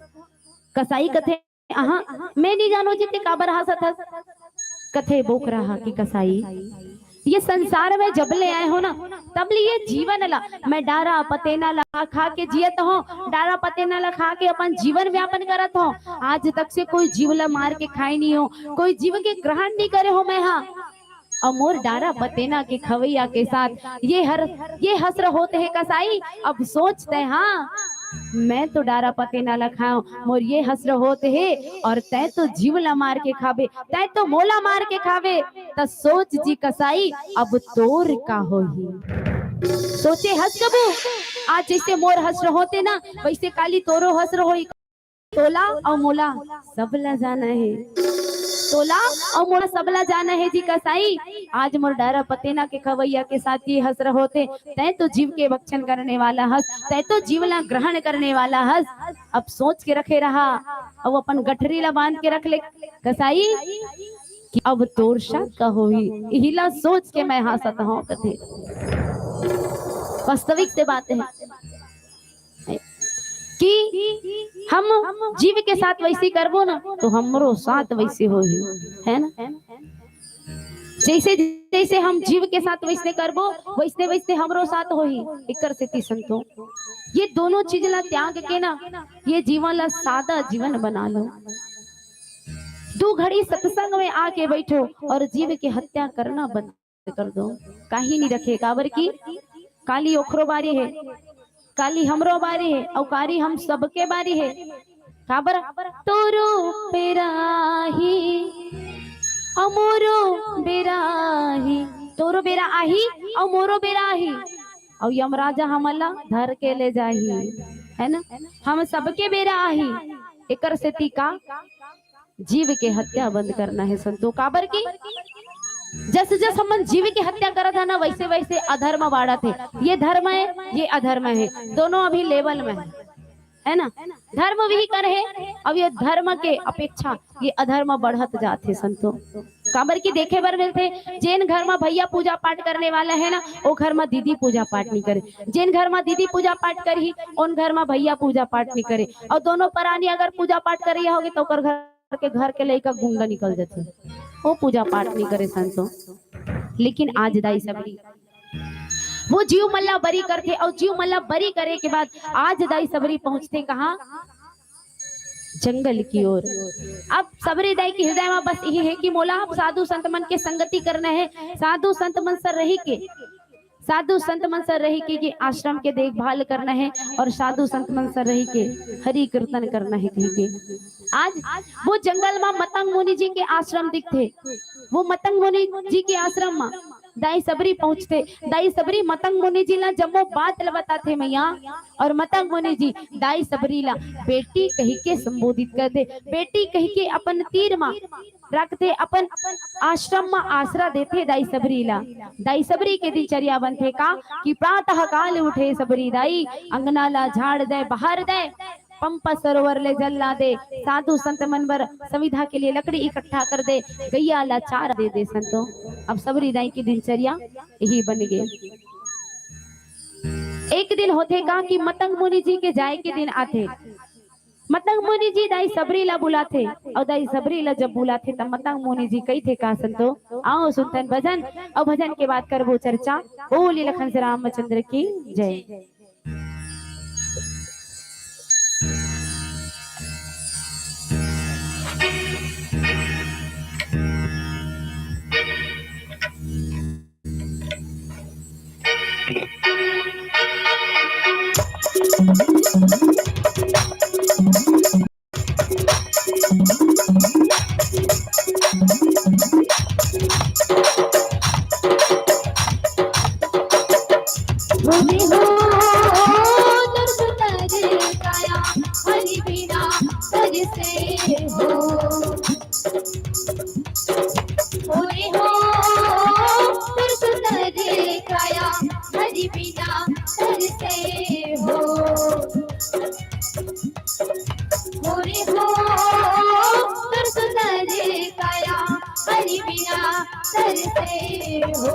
कसाई कथे हाँ मैं नहीं जानो जी ते काबर हंसत हस। कथे बोकरा हा कि कसाई ये संसार में जब ले आए हो ना तब लिए जीवन ला मैं डारा पतेना ला खा के जियत हो, डारा पतेना ला खा के अपन जीवन व्यापन करत हो। आज तक से कोई जीव ला मार के खाई नहीं हो, कोई जीव के ग्रहण नहीं करे हो मैं। हाँ और मोर डारा पतेना के खवैया के साथ ये हसर होते है कसाई। अब सोचते हाँ मैं तो डारा पतेना ला खाऊं, मोर ये हसर होते है, और तय तो जीवला मार के खावे, तय तो मोला मार के खावे। त सोच जी कसाई अब तोर का होही। सोचे हस कबू आज जैसे मोर हसर होते ना वैसे काली तोरो हसर होई। तोला और मोला सबला जाना है, तोला और मोला सबला जाना है जी कसाई। आज मोर डारा पतेना के खवैया के साथ ये हसर होते, तय तो जीव के भक्षण करने वाला हस, तय तो जीवला ग्रहण करने वाला हस। अब सोच के रखे रहा अब अपन गठरी ला बांध के रख ले कसाई कि अब तोर शाद का होई। हिला सोच के मैं हंसत हूँ। कथे वास्तविक से बात है कि हम जीव के साथ वैसे करबो ना तो हमरो साथ वैसे हो ही है ना। जैसे जैसे हम जीव के साथ वैसे करबो वैसे वैसे हमरो साथ हो ही। इकर से संतो ये दोनों चीज ला त्याग के ना ये जीवन ला सादा जीवन बना लो। 2 घड़ी सत्संग में आके बैठो और जीव की हत्या करना बंद कर दो। कहीं नहीं रखे काबर की काली ओखरो बारी है, काली हमरो बारी है और कारी हम सबके बारी है। काबर तोरो बेराही अमोरो बेराही, तोरो बेरा आही और मोरो बेरा आही और यमराजा हमला धर के ले जाही है ना। हम सबके बेरा आही। एकर से टीका जीव के हत्या बंद करना है संतो। काबर की जस जस हम जीव की हत्या करत है ना वैसे वैसे अधर्म बाढ़त है। ये धर्म है ये अधर्म है, दोनों अभी लेवल में है ना। धर्म भी कर है अब ये धर्म के अपेक्षा ये अधर्म बढ़त जाते संतो। काबर की देखे बर मिलते जेन घर में भैया पूजा पाठ करने वाला है ना वो घर में दीदी पूजा पाठ नहीं करे, जेन घर में दीदी पूजा पाठ करी उन घर में भैया पूजा पाठ नहीं करे। और दोनों प्राणी अगर पूजा पाठ करी होगी तो घर के लेकर गुंडा निकल जाते, वो पूजा पाठ नहीं करे संतो। लेकिन आज दाई सबरी वो जीव मल्ला बरी करते और जीव मल्ला बरी करे के बाद आज दाई सबरी पहुंचते कहाँ जंगल की ओर। अब सबरी दाई के हृदय में बस यही है कि मोला अब साधु संत मन के संगति करना है, साधु संत मन से रही के साधु संत मन से रही के आश्रम के देखभाल करना है और साधु संत मन से रही के हरि कीर्तन करना है कहीं के। आज वो जंगल में मतंग मुनि जी के आश्रम दिखते, वो मतंग मुनि जी के आश्रम में दाई सबरी पहुंचते। दाई सबरी मतंग मुनि जी ला जम्मो बात बताते मैया, और मतंग मुनि जी दाई सबरी ला बेटी कही के संबोधित करते, बेटी कही के अपन तीर में रखते, अपन आश्रम में आसरा देते दाई सबरी ला। दाई सबरी के दिनचर्या बनते का कि प्रातः काल उठे सबरी दाई अंगना ला झाड़ दे बाहर दे, पंपा सरोवर ले जल ला दे, साधु संत मनवर संविधा के लिए लकड़ी इकट्ठा कर दे, गैया ला चार दे दे संतो। अब सबरी दाई की दिनचर्या यही बन गई। एक दिन होते का कि मतंग मुनि जी के जाए के दिन आते, मतंग मुनि जी दाई सबरी ला बुलाते और दाई सबरी ला जब बुलाते तब मतंग मुनि जी कही थे का संतो आओ सुनतन भजन और भजन के बाद करबो चर्चा। बोली लखन श्री रामचंद्र की जय। होरे हो दुर्सुतर काया हरि बिना तरसे हो होरे हो दुर्सुतर काया हरि बिना तरसे हो होरे हो दुर्सुतर काया हरि बिना तरसे हो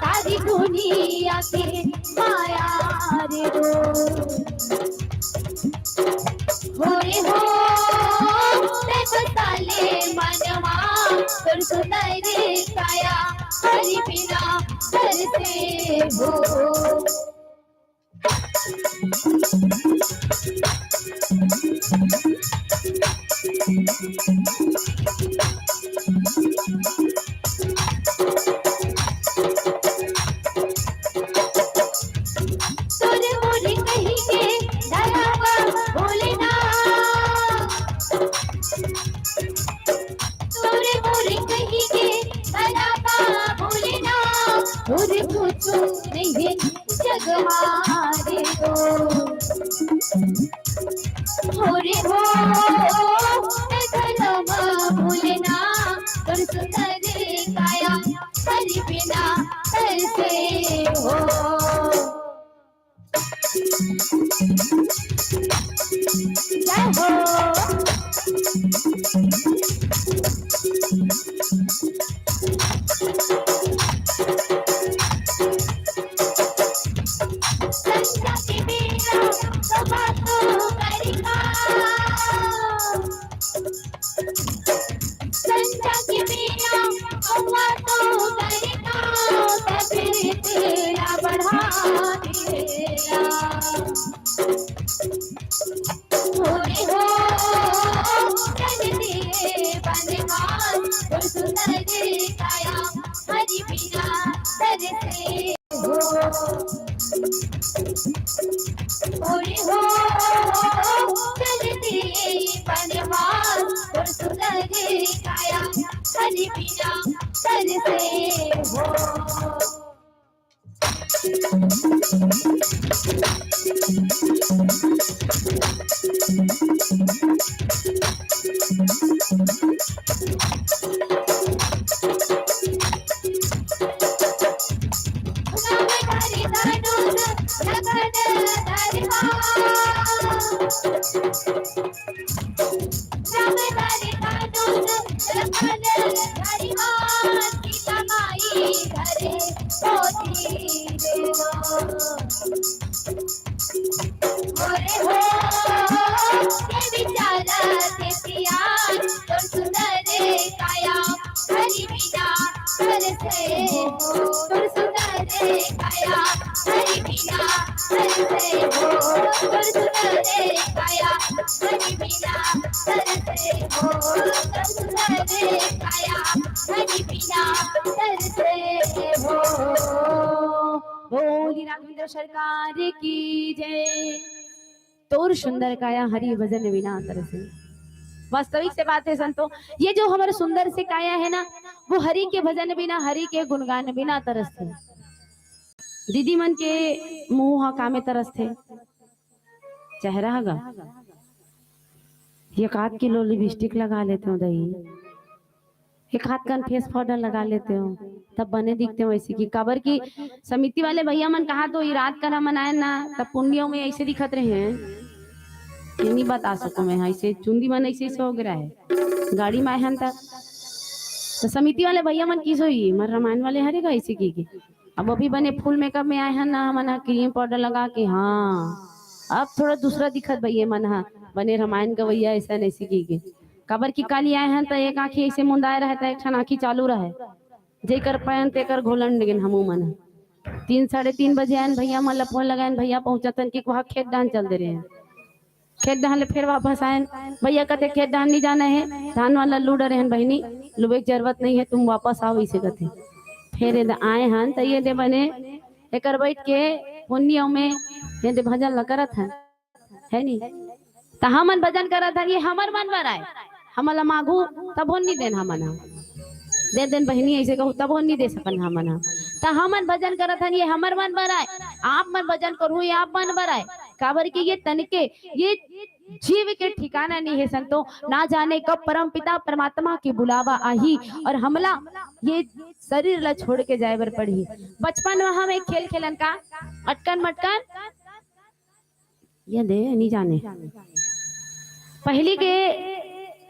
सारी दुनिया के माया रे होरे हो साले मनवा तुर सुंदर काया हरि बिना तरसे हो तोरे मोरे कहीं के धरावा भोलेना तोरे मोरे कहीं के धरावा भोलेना तोरे कुछ नहीं जग मारे दो होरे हो धर्म भोलेना तुर सुंदर काया हरि बिना तरसे हो जय हो संता के बेरा सभा तो करिका संता के बेरा सभा तो करिका तबे तेरा बढ़ा तेरा होरे हो जगते बनवास तुर सुंदर काया हरि बिना तरसे हो होरे हो जगते बनवास तुर सुंदर काया हरि बिना तरसे हो बोली राघवेंद्र सरकार की जय। तोर सुंदर काया हरि भजन बिना तरसे। वास्तविक से बात है संतो, ये जो हमारे सुंदर से काया है ना, वो हरि के भजन बिना, हरि के गुणगान बिना तरसते। दीदी मन के मुंह हा कामे तरसते, चेहरा हगा एक हाथ किलो लिपस्टिक लगा लेते हो, दही एक हाथ का फेस पाउडर लगा लेते हो, तब बने दिखते हो ऐसे की काबर की समिति वाले भैया मन कहा तो रात का मनाए ना, तब पुण्यों में ऐसे दिखत रहे हैं। ये नहीं बता सकूं मैं, ऐसे चुंदी मन ऐसे हो गया है गाड़ी में आए तक तो समिति वाले भैया मन की सोई मर रामायण वाले हरेगा ऐसे की अब अभी बने फुल मेकअप में आए हैं ना, मना क्रीम पाउडर लगा के। हाँ अब थोड़ा दूसरा दिखत भैया मन हा बने रामायण का भैया ऐसा ऐसे की काबर की काली आए हैं तो एक आँखी ऐसे मुंदाए रहता है, एक ठन आँखी चालू रहे जेकर पैन तेकर घोलन गिन हमू मन 3 साढ़े 3 बजे आए भैया मन ला फोन लगाए भैया पहुंचतन कि वहाँ खेत डान चल दे रहे हैं। खेत डान ले फिर वापस आए भैया कहते खेत डान नहीं जाना है, धान वाला लूड रहे हैं बहनी, लुबे की जरूरत नहीं है, तुम वापस आओ इसे कहते। फिर ये आए हन तो ये दे बने एक बैठ के पुण्यों में ये दे भजन ल करत है नी। तो हमन भजन करत हन, ये हमर मन बर आए, हमला मांगू तब नहीं देन हमन दे देन बहनी ऐसे कहू तब नहीं दे सकन हमन। तो हमन भजन करत हन, ये हमर मन बर आए, आप मन भजन करू ये आप मन बर आए। काबर की ये तनिके ये जीव के ठिकाना नहीं है संतो, ना जाने कब परम पिता परमात्मा की बुलावा आही और हमला ये शरीर ला छोड़ के जाए बर पड़ी। बचपन में हम एक खेल खेलन का अटकन मटकन ये दे नहीं जाने पहली के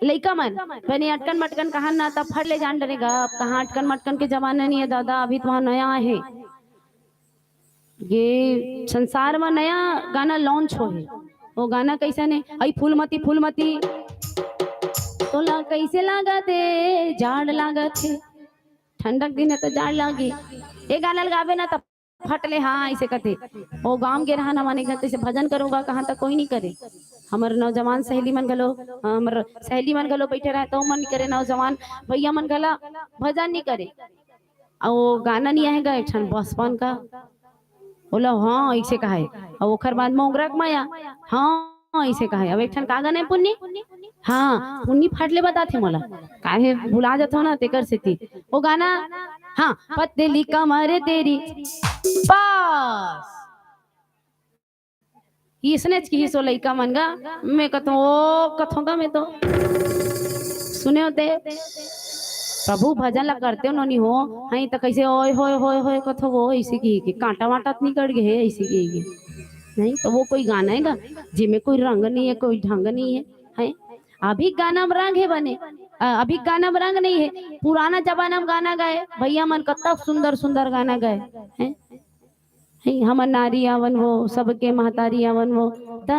लइका मन बने अटकन मटकन कहा ना तब फट ले जान डरेगा। अब कहाँ अटकन मटकन के जमाना नहीं है दादा, अभी तो वहां नया है ये संसार में नया गाना लॉन्च हो है। वो गाना कैसा ने आई फूलमती फूलमती तो ला कैसे लागते जाड़ लागते, ठंडक दिन है तो जाड़ लागे, ये गाना लगावे ना तब फटले। हाँ ऐसे कहते वो गांव के रहा माने घर से भजन करूंगा कहाँ तक कोई नहीं करे। हमारे नौजवान सहेली मन गलो, हमारे सहेली मन गलो बैठे रहे तो मन नहीं करे, नौजवान भैया मन गला भजन नहीं करे। और वो गाना नहीं आएगा एक बसपन का बोला हाँ ऐसे कहा है, और ओखर बाद मोंगरक माया हाँ ऐसे कहा है। अब एक का गाना है पुन्नी, हाँ पुन्नी फाटले बताते मोला काहे भुला जाता ना तेकर से थी वो गाना। हाँ पतली कमर तेरी पास इसने की सो लइका मन गा मैं कथो कथोगा मैं तो सुने होते प्रभु भजन ला करते उन्होंने हो हई तो कैसे ओए होए होए होए कथो वो ऐसे की कांटा वाटा नहीं कट गए ऐसे की नहीं तो वो कोई गाना है गा जिसमें कोई रंग नहीं है कोई ढंग नहीं है। अभी गाना में रंग है बने, अभी गाना में रंग नहीं है, पुराना जमाना में गाना गाए भैया मन कतक सुंदर सुंदर गाना गाए हैं। हमर नारी आवन वो सबके महतारी आवन वो ता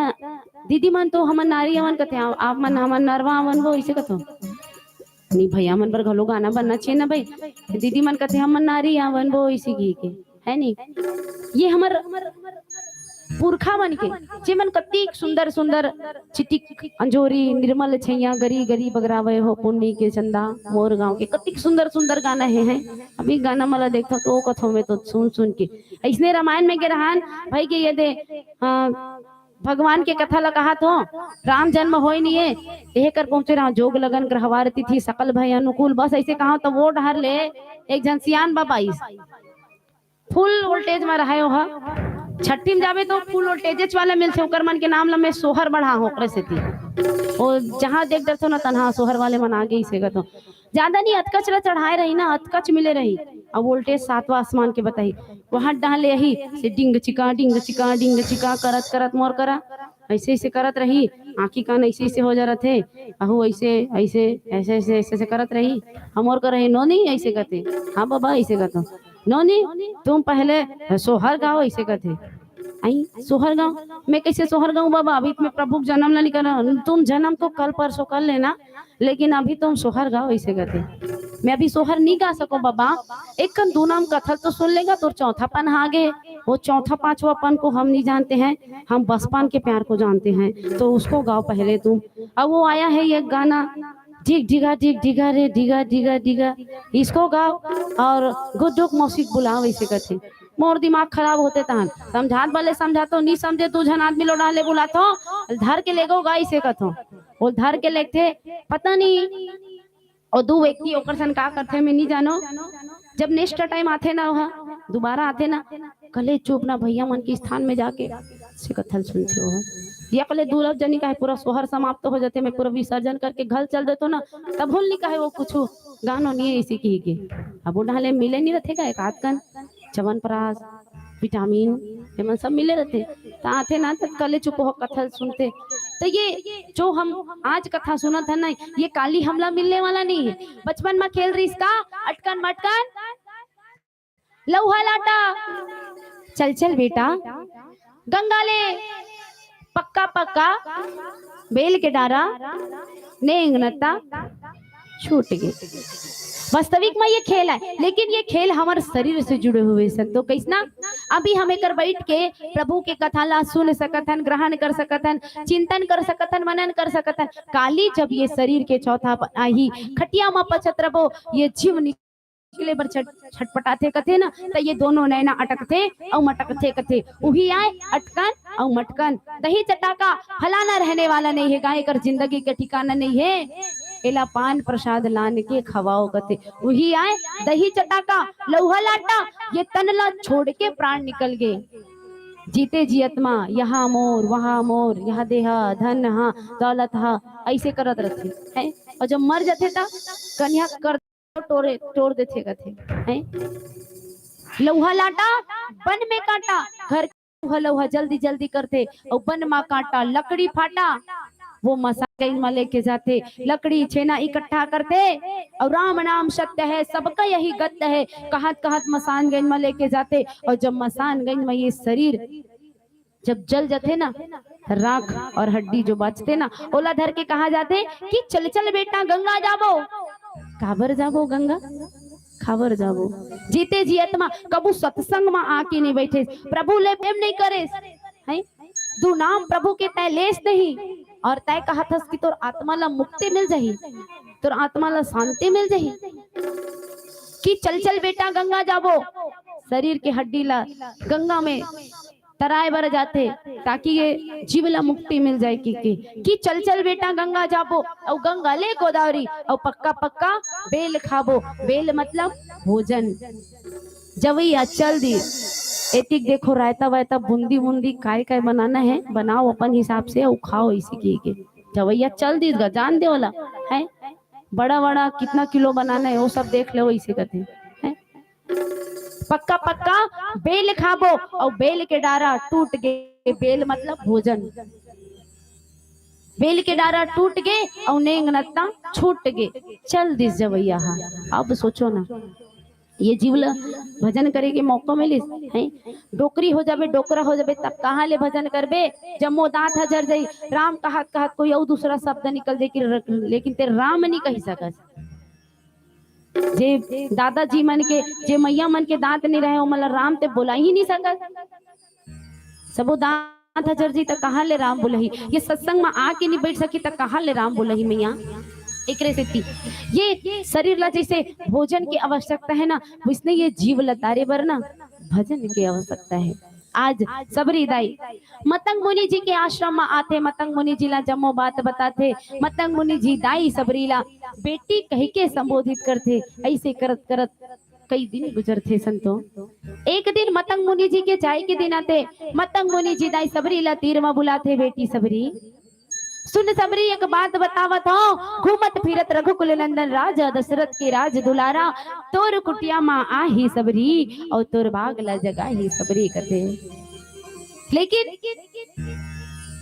दीदी मन तो हमर नारी आवन कथे, आप मन हमर नरवा आवन वो ऐसे कथो नहीं भैया मन पर घलो गाना बनना चाहिए ना भाई। दीदी मन कथे हमर नारी आवन वो ऐसी घी के है नहीं। ये हमर पुरखा मन के जे मन कतिक सुंदर सुंदर चिटिक अंजोरी निर्मल छैया गरी गरी बगरावे हो पुन्नी के चंदा मोर गांव के कतिक सुंदर सुंदर गाना है। अभी गाना मला देखता तो कथों में तो सुन सुन के ऐसने रामायण में गिरहान भाई के ये दे भगवान के कथा ला कहा तो राम जन्म हो नहीं है यह कर पहुंचे रहा जोग लगन ग्रहवारती थी सकल भय अनुकूल बस ऐसे कहा तो वो डहर ले एक जन सियान बाबा फुल वोल्टेज में रहा हो छठी में जावे तो फुल वोल्टेज वाला मिलते ओकर मन के नाम ला मैं सोहर बढ़ा हो से थी और जहाँ देख डरतो ना तनहा सोहर वाले मन आगे से गतो ज्यादा नहीं अतकच ला चढ़ाए रही ना अतकच मिले रही और वोल्टेज 7वां आसमान के बताई वहां डाले यही से डिंग चिका करत करत मोर करा ऐसे ऐसे करत रही आँखी कान ऐसे ऐसे हो जा रहे थे अहू ऐसे ऐसे ऐसे ऐसे ऐसे ऐसे करत रही हम और कर रहे नो नहीं ऐसे कहते हाँ बाबा ऐसे कहता नो नहीं तुम पहले सोहर गाओ ऐसे कहते आई सोहर गाँव मैं कैसे सोहर गाँव बाबा अभी मैं प्रभु जन्म ना निकल तुम जन्म तो कल परसों कर लेना लेकिन अभी तुम सोहर गाओ ऐसे कहते मैं अभी सोहर नहीं गा सको बाबा एक दो नाम कथल तो सुन लेगा तो चौथापन आगे वो चौथा पांचवापन को हम नहीं जानते हैं हम बसपान के प्यार को जानते हैं तो उसको गाओ पहले तुम। अब वो आया है ये गाना डिग डिगा रे डिगा डिगा डिगा इसको गाओ और गुड्डुक मौसिक बुलाओ ऐसे कहते मोर दिमाग खराब होते तहन समझात वाले समझातो नहीं समझे तू झन आदमी लोड़ा ले बुलातो धर के लेगो गाई से कथो वो धर के लेते पता नहीं और दो व्यक्ति ओकर सन का करते मैं नहीं जानो जब नेक्स्ट टाइम आते ना वहाँ दोबारा आते ना कले चुप ना भैया मन के स्थान में जाके से कथल सुनते हो या कले दूरब जनी का है पूरा सोहर समाप्त हो जाते मैं पूरा विसर्जन करके घर चल देतो ना तब होल नहीं कहे वो कुछ गानो नहीं है इसी की के अब वो ढाले मिले नहीं रहते का एक आध कन च्यवनप्राश विटामिन एमन सब मिले रहते आते ना तो कले चुप हो कथल सुनते। तो ये जो हम आज कथा सुना था ना ये काली हमला मिलने वाला नहीं है। बचपन में खेल रही इसका अटकन मटकन लौहा लाटा चल चल बेटा गंगा ले पक्का पक्का बेल के डारा नेंग नता छूट गए वास्तविक में ये खेल है, लेकिन ये खेल हमारे शरीर से जुड़े हुए सन। तो कैसना अभी हम एक बैठ के प्रभु के कथा ला सुन सकथन, ग्रहण कर सकथन, चिंतन कर सकथन, मनन कर सकथन। काली जब ये शरीर के चौथा आई खटिया में पचत रहो, ये जीव निकले बर छटपटाथे कथे ना, तो ये दोनों नैना अटकथे और मटकथे कथे। उही आए अटकन और मटकन। दही चटाका फलाना रहने वाला नहीं है, गाय कर जिंदगी के ठिकाना नहीं है। एला पान प्रसाद लान के खवाओ कथे। वही आए दही चटाका लौहा लाटा, ये तनला छोड़ के प्राण निकल गए। जीते जियतमा यहाँ मोर वहाँ मोर, यहाँ देहा धन हा दौलत हा, ऐसे करत रहते हैं। और जब मर जाते ता कन्या कर तोड़ देते कथे हैं। लौहा लाटा वन में काटा, घर लौहा जल्दी जल्दी करते और वन में काटा, लकड़ी फाटा, वो मसाले में लेके जाते, लकड़ी छेना इकट्ठा करते और राम नाम सत्य है, सबका यही गत्य है, कहत कहत मसानगंज में लेके जाते। और जब मसानगंज में ये शरीर जब जल जाते ना, राख और हड्डी जो बचते ना, ओला धर के कहा जाते कि चल चल बेटा गंगा जाबो। काबर जाबो गंगा, खबर जाबो। जीते जी आत्मा कबू सत्संग में आके नहीं बैठे, प्रभु ले प्रेम नहीं करे हैं, तू नाम प्रभु के तय लेस नहीं, और तय कहा था कि तोर आत्मा ला मुक्ति मिल जाही, तोर आत्मा ला शांति मिल जाही। कि चल चल बेटा गंगा जाबो, शरीर के हड्डी ला गंगा में तराए बर जाते ताकि ये जीव ला मुक्ति मिल जाए। कि चल चल बेटा गंगा जाबो, और गंगा ले गोदावरी, और पक्का पक्का बेल खाबो। बेल मतलब भोजन। जवैया चल दी एतिक देखो, रायता वायता बूंदी बूंदी काय काय बनाना है, बनाओ अपन हिसाब से और खाओ इसी के। जवैया चल दी जान दे वाला है, बड़ा बड़ा कितना किलो बनाना है वो सब देख लो, इसे कहते हैं। पक्का पक्का बेल खाबो, और बेल के डारा टूट गए, बेल मतलब भोजन। बेल के डारा टूट गए और नेंग नत्ता छूट गए, चल दिस जवैया। अब सोचो ना, ये जीवला भजन करे के मौका मिलिस है, डोकरी हो जाबे, डोकरा हो जाबे, तब कहाँ ले भजन करबे। जब मो दांत हजर जाई, राम कहत कहत कोई और दूसरा शब्द निकल जाए कि लेकिन तेरे राम नहीं कही सकत। जे दादाजी मन के, जे मैया मन के दांत नहीं रहे, मतलब राम ते बोला ही नहीं सकत। सबो दांत हजर जी, तक कहाँ ले राम बोलही। ये सत्संग में आके नहीं बैठ सकी, तक कहाँ ले राम बोलही मैया। ये शरीर ला जैसे भोजन की आवश्यकता है ना, वैसे ये जीव लतारे बर ना भजन की आवश्यकता है। आज सबरी दाई मतंग मुनि जी के आश्रम में आते, मतंग मुनि जी ला जम्मो बात बताते। मतंग मुनि जी दाई सबरी ला बेटी कह के संबोधित करते। ऐसे करत करत कई दिन गुजरते संतो। एक दिन मतंग मुनि जी के चाय के दिन आते, मतंग मुनि जी दाई सबरी ला तीर में बुलाते, बेटी सबरी सुन सबरी एक बात बतावत हो, घूमत फिरत रघुकुल नंदन राजा दशरथ के राज दुलारा, तोर कुटिया माँ आही सबरी, और तोर बाग ला जगाही सबरी कथे। लेकिन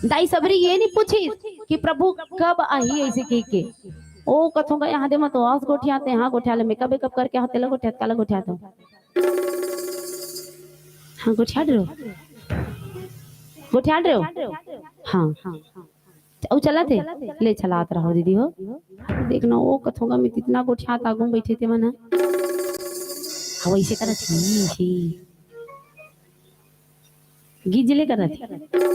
दाई सबरी ये नहीं पूछी कि प्रभु कब आई, ऐसे के ओ कथों का यहाँ दे मत आस गोठियाते, हाँ गोठियाले मेकअप वेकअप करके हाँ तेला गोठियात काला गोठियात हो, हाँ गोठियात रहो, गोठियात रहो, हाँ और चला थे ले चलात रहो दीदी हो। देखना वो कथोगा में कितना गोठियात आगू बैठे थे मना, हाँ वैसे कर थी गिजले कर थी।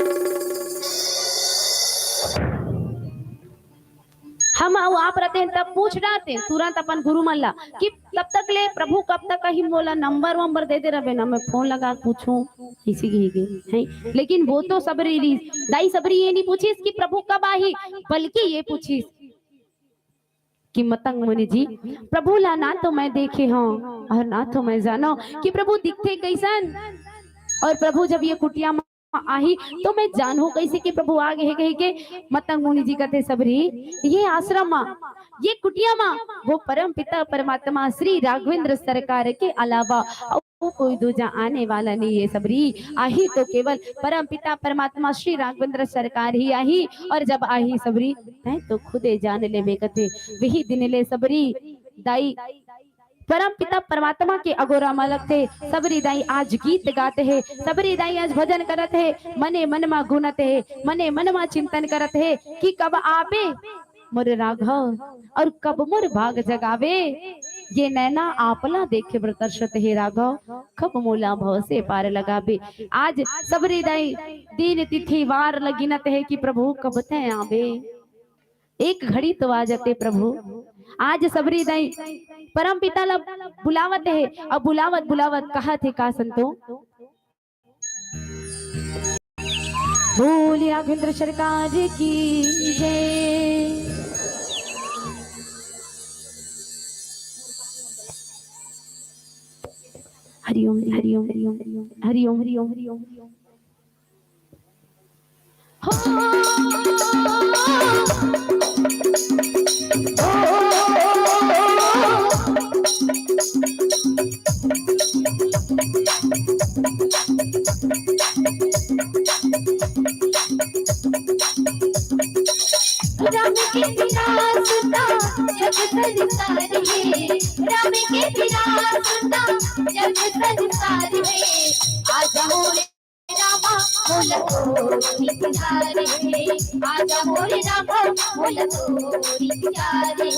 हम आप रहते हैं तब पूछ डालते तुरंत अपन गुरु मल्ला कि तब तक ले प्रभु कब तक कहीं बोला, नंबर वंबर दे दे रहे ना, मैं फोन लगा पूछूं इसी की है। लेकिन वो तो सबरी दाई सबरी ये नहीं पूछी कि प्रभु कब आई, बल्कि ये पूछी कि मतंग मुनि जी प्रभु ला ना तो मैं देखे हूँ और ना तो मैं जानो कि प्रभु दिखते कैसन, और प्रभु जब ये कुटिया आही तो मैं जानू कैसे कि प्रभु आ गए कही के। मतंग मुनि जी कहते सबरी ये आश्रम माँ, ये कुटिया माँ वो परम पिता परमात्मा श्री राघवेंद्र सरकार के अलावा कोई दूजा आने वाला नहीं है सबरी। आही तो केवल परम पिता परमात्मा श्री राघवेंद्र सरकार ही आही, और जब आही सबरी है तो खुदे जान ले बे कथे। वही दिन ले सबरी दाई परम पिता परमात्मा के अगोरा मलक थे। सबरी दाई आज गीत गाते हैं, सबरी दाई आज भजन करते हैं, मने मन मा गुनत है, मने मन मा चिंतन करते है कि कब आवे मोर राघव और कब मोर भाग जगावे। ये नैना आपला देखे प्रदर्शित हे राघव खप मोला भव से पार लगाबे। आज सबरी दाई दीन तिथि वार लगिनत है कि प्रभु कब ते आवे। एक घड़ी तो आ जाते प्रभु। आज सबरी दाई परम पिता ला बुलावत है। अब बुलावत बुलावत कहा थे का संतो बोले आगेंद्र सरकार की जय। हरिओम हरिओम हरिओम हरिओम हरिओम हरिओम राम के बिना सुनता जग संसार है। राम के बिना सुनता जग संसार है। आजा मोरे रामा बोल तोरी प्यार है। आजा मोरे रामा बोल तोरी प्यार है।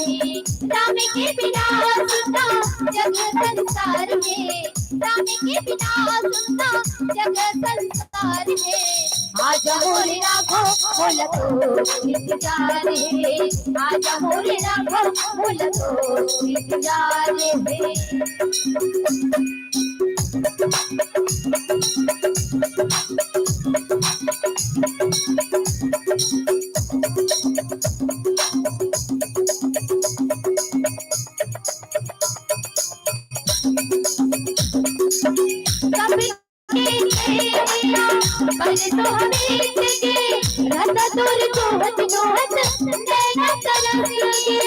राम के बिना सुनता जग संसार है। राम के बिना सुनता जग संसार है। आजा मोरे राघो बोल तोरी प्यार है। आजा मोरे राघो बोल तोरी प्यार है। पर तो हमें के रहता दूर जोहत जोहत नैना तरस लगे।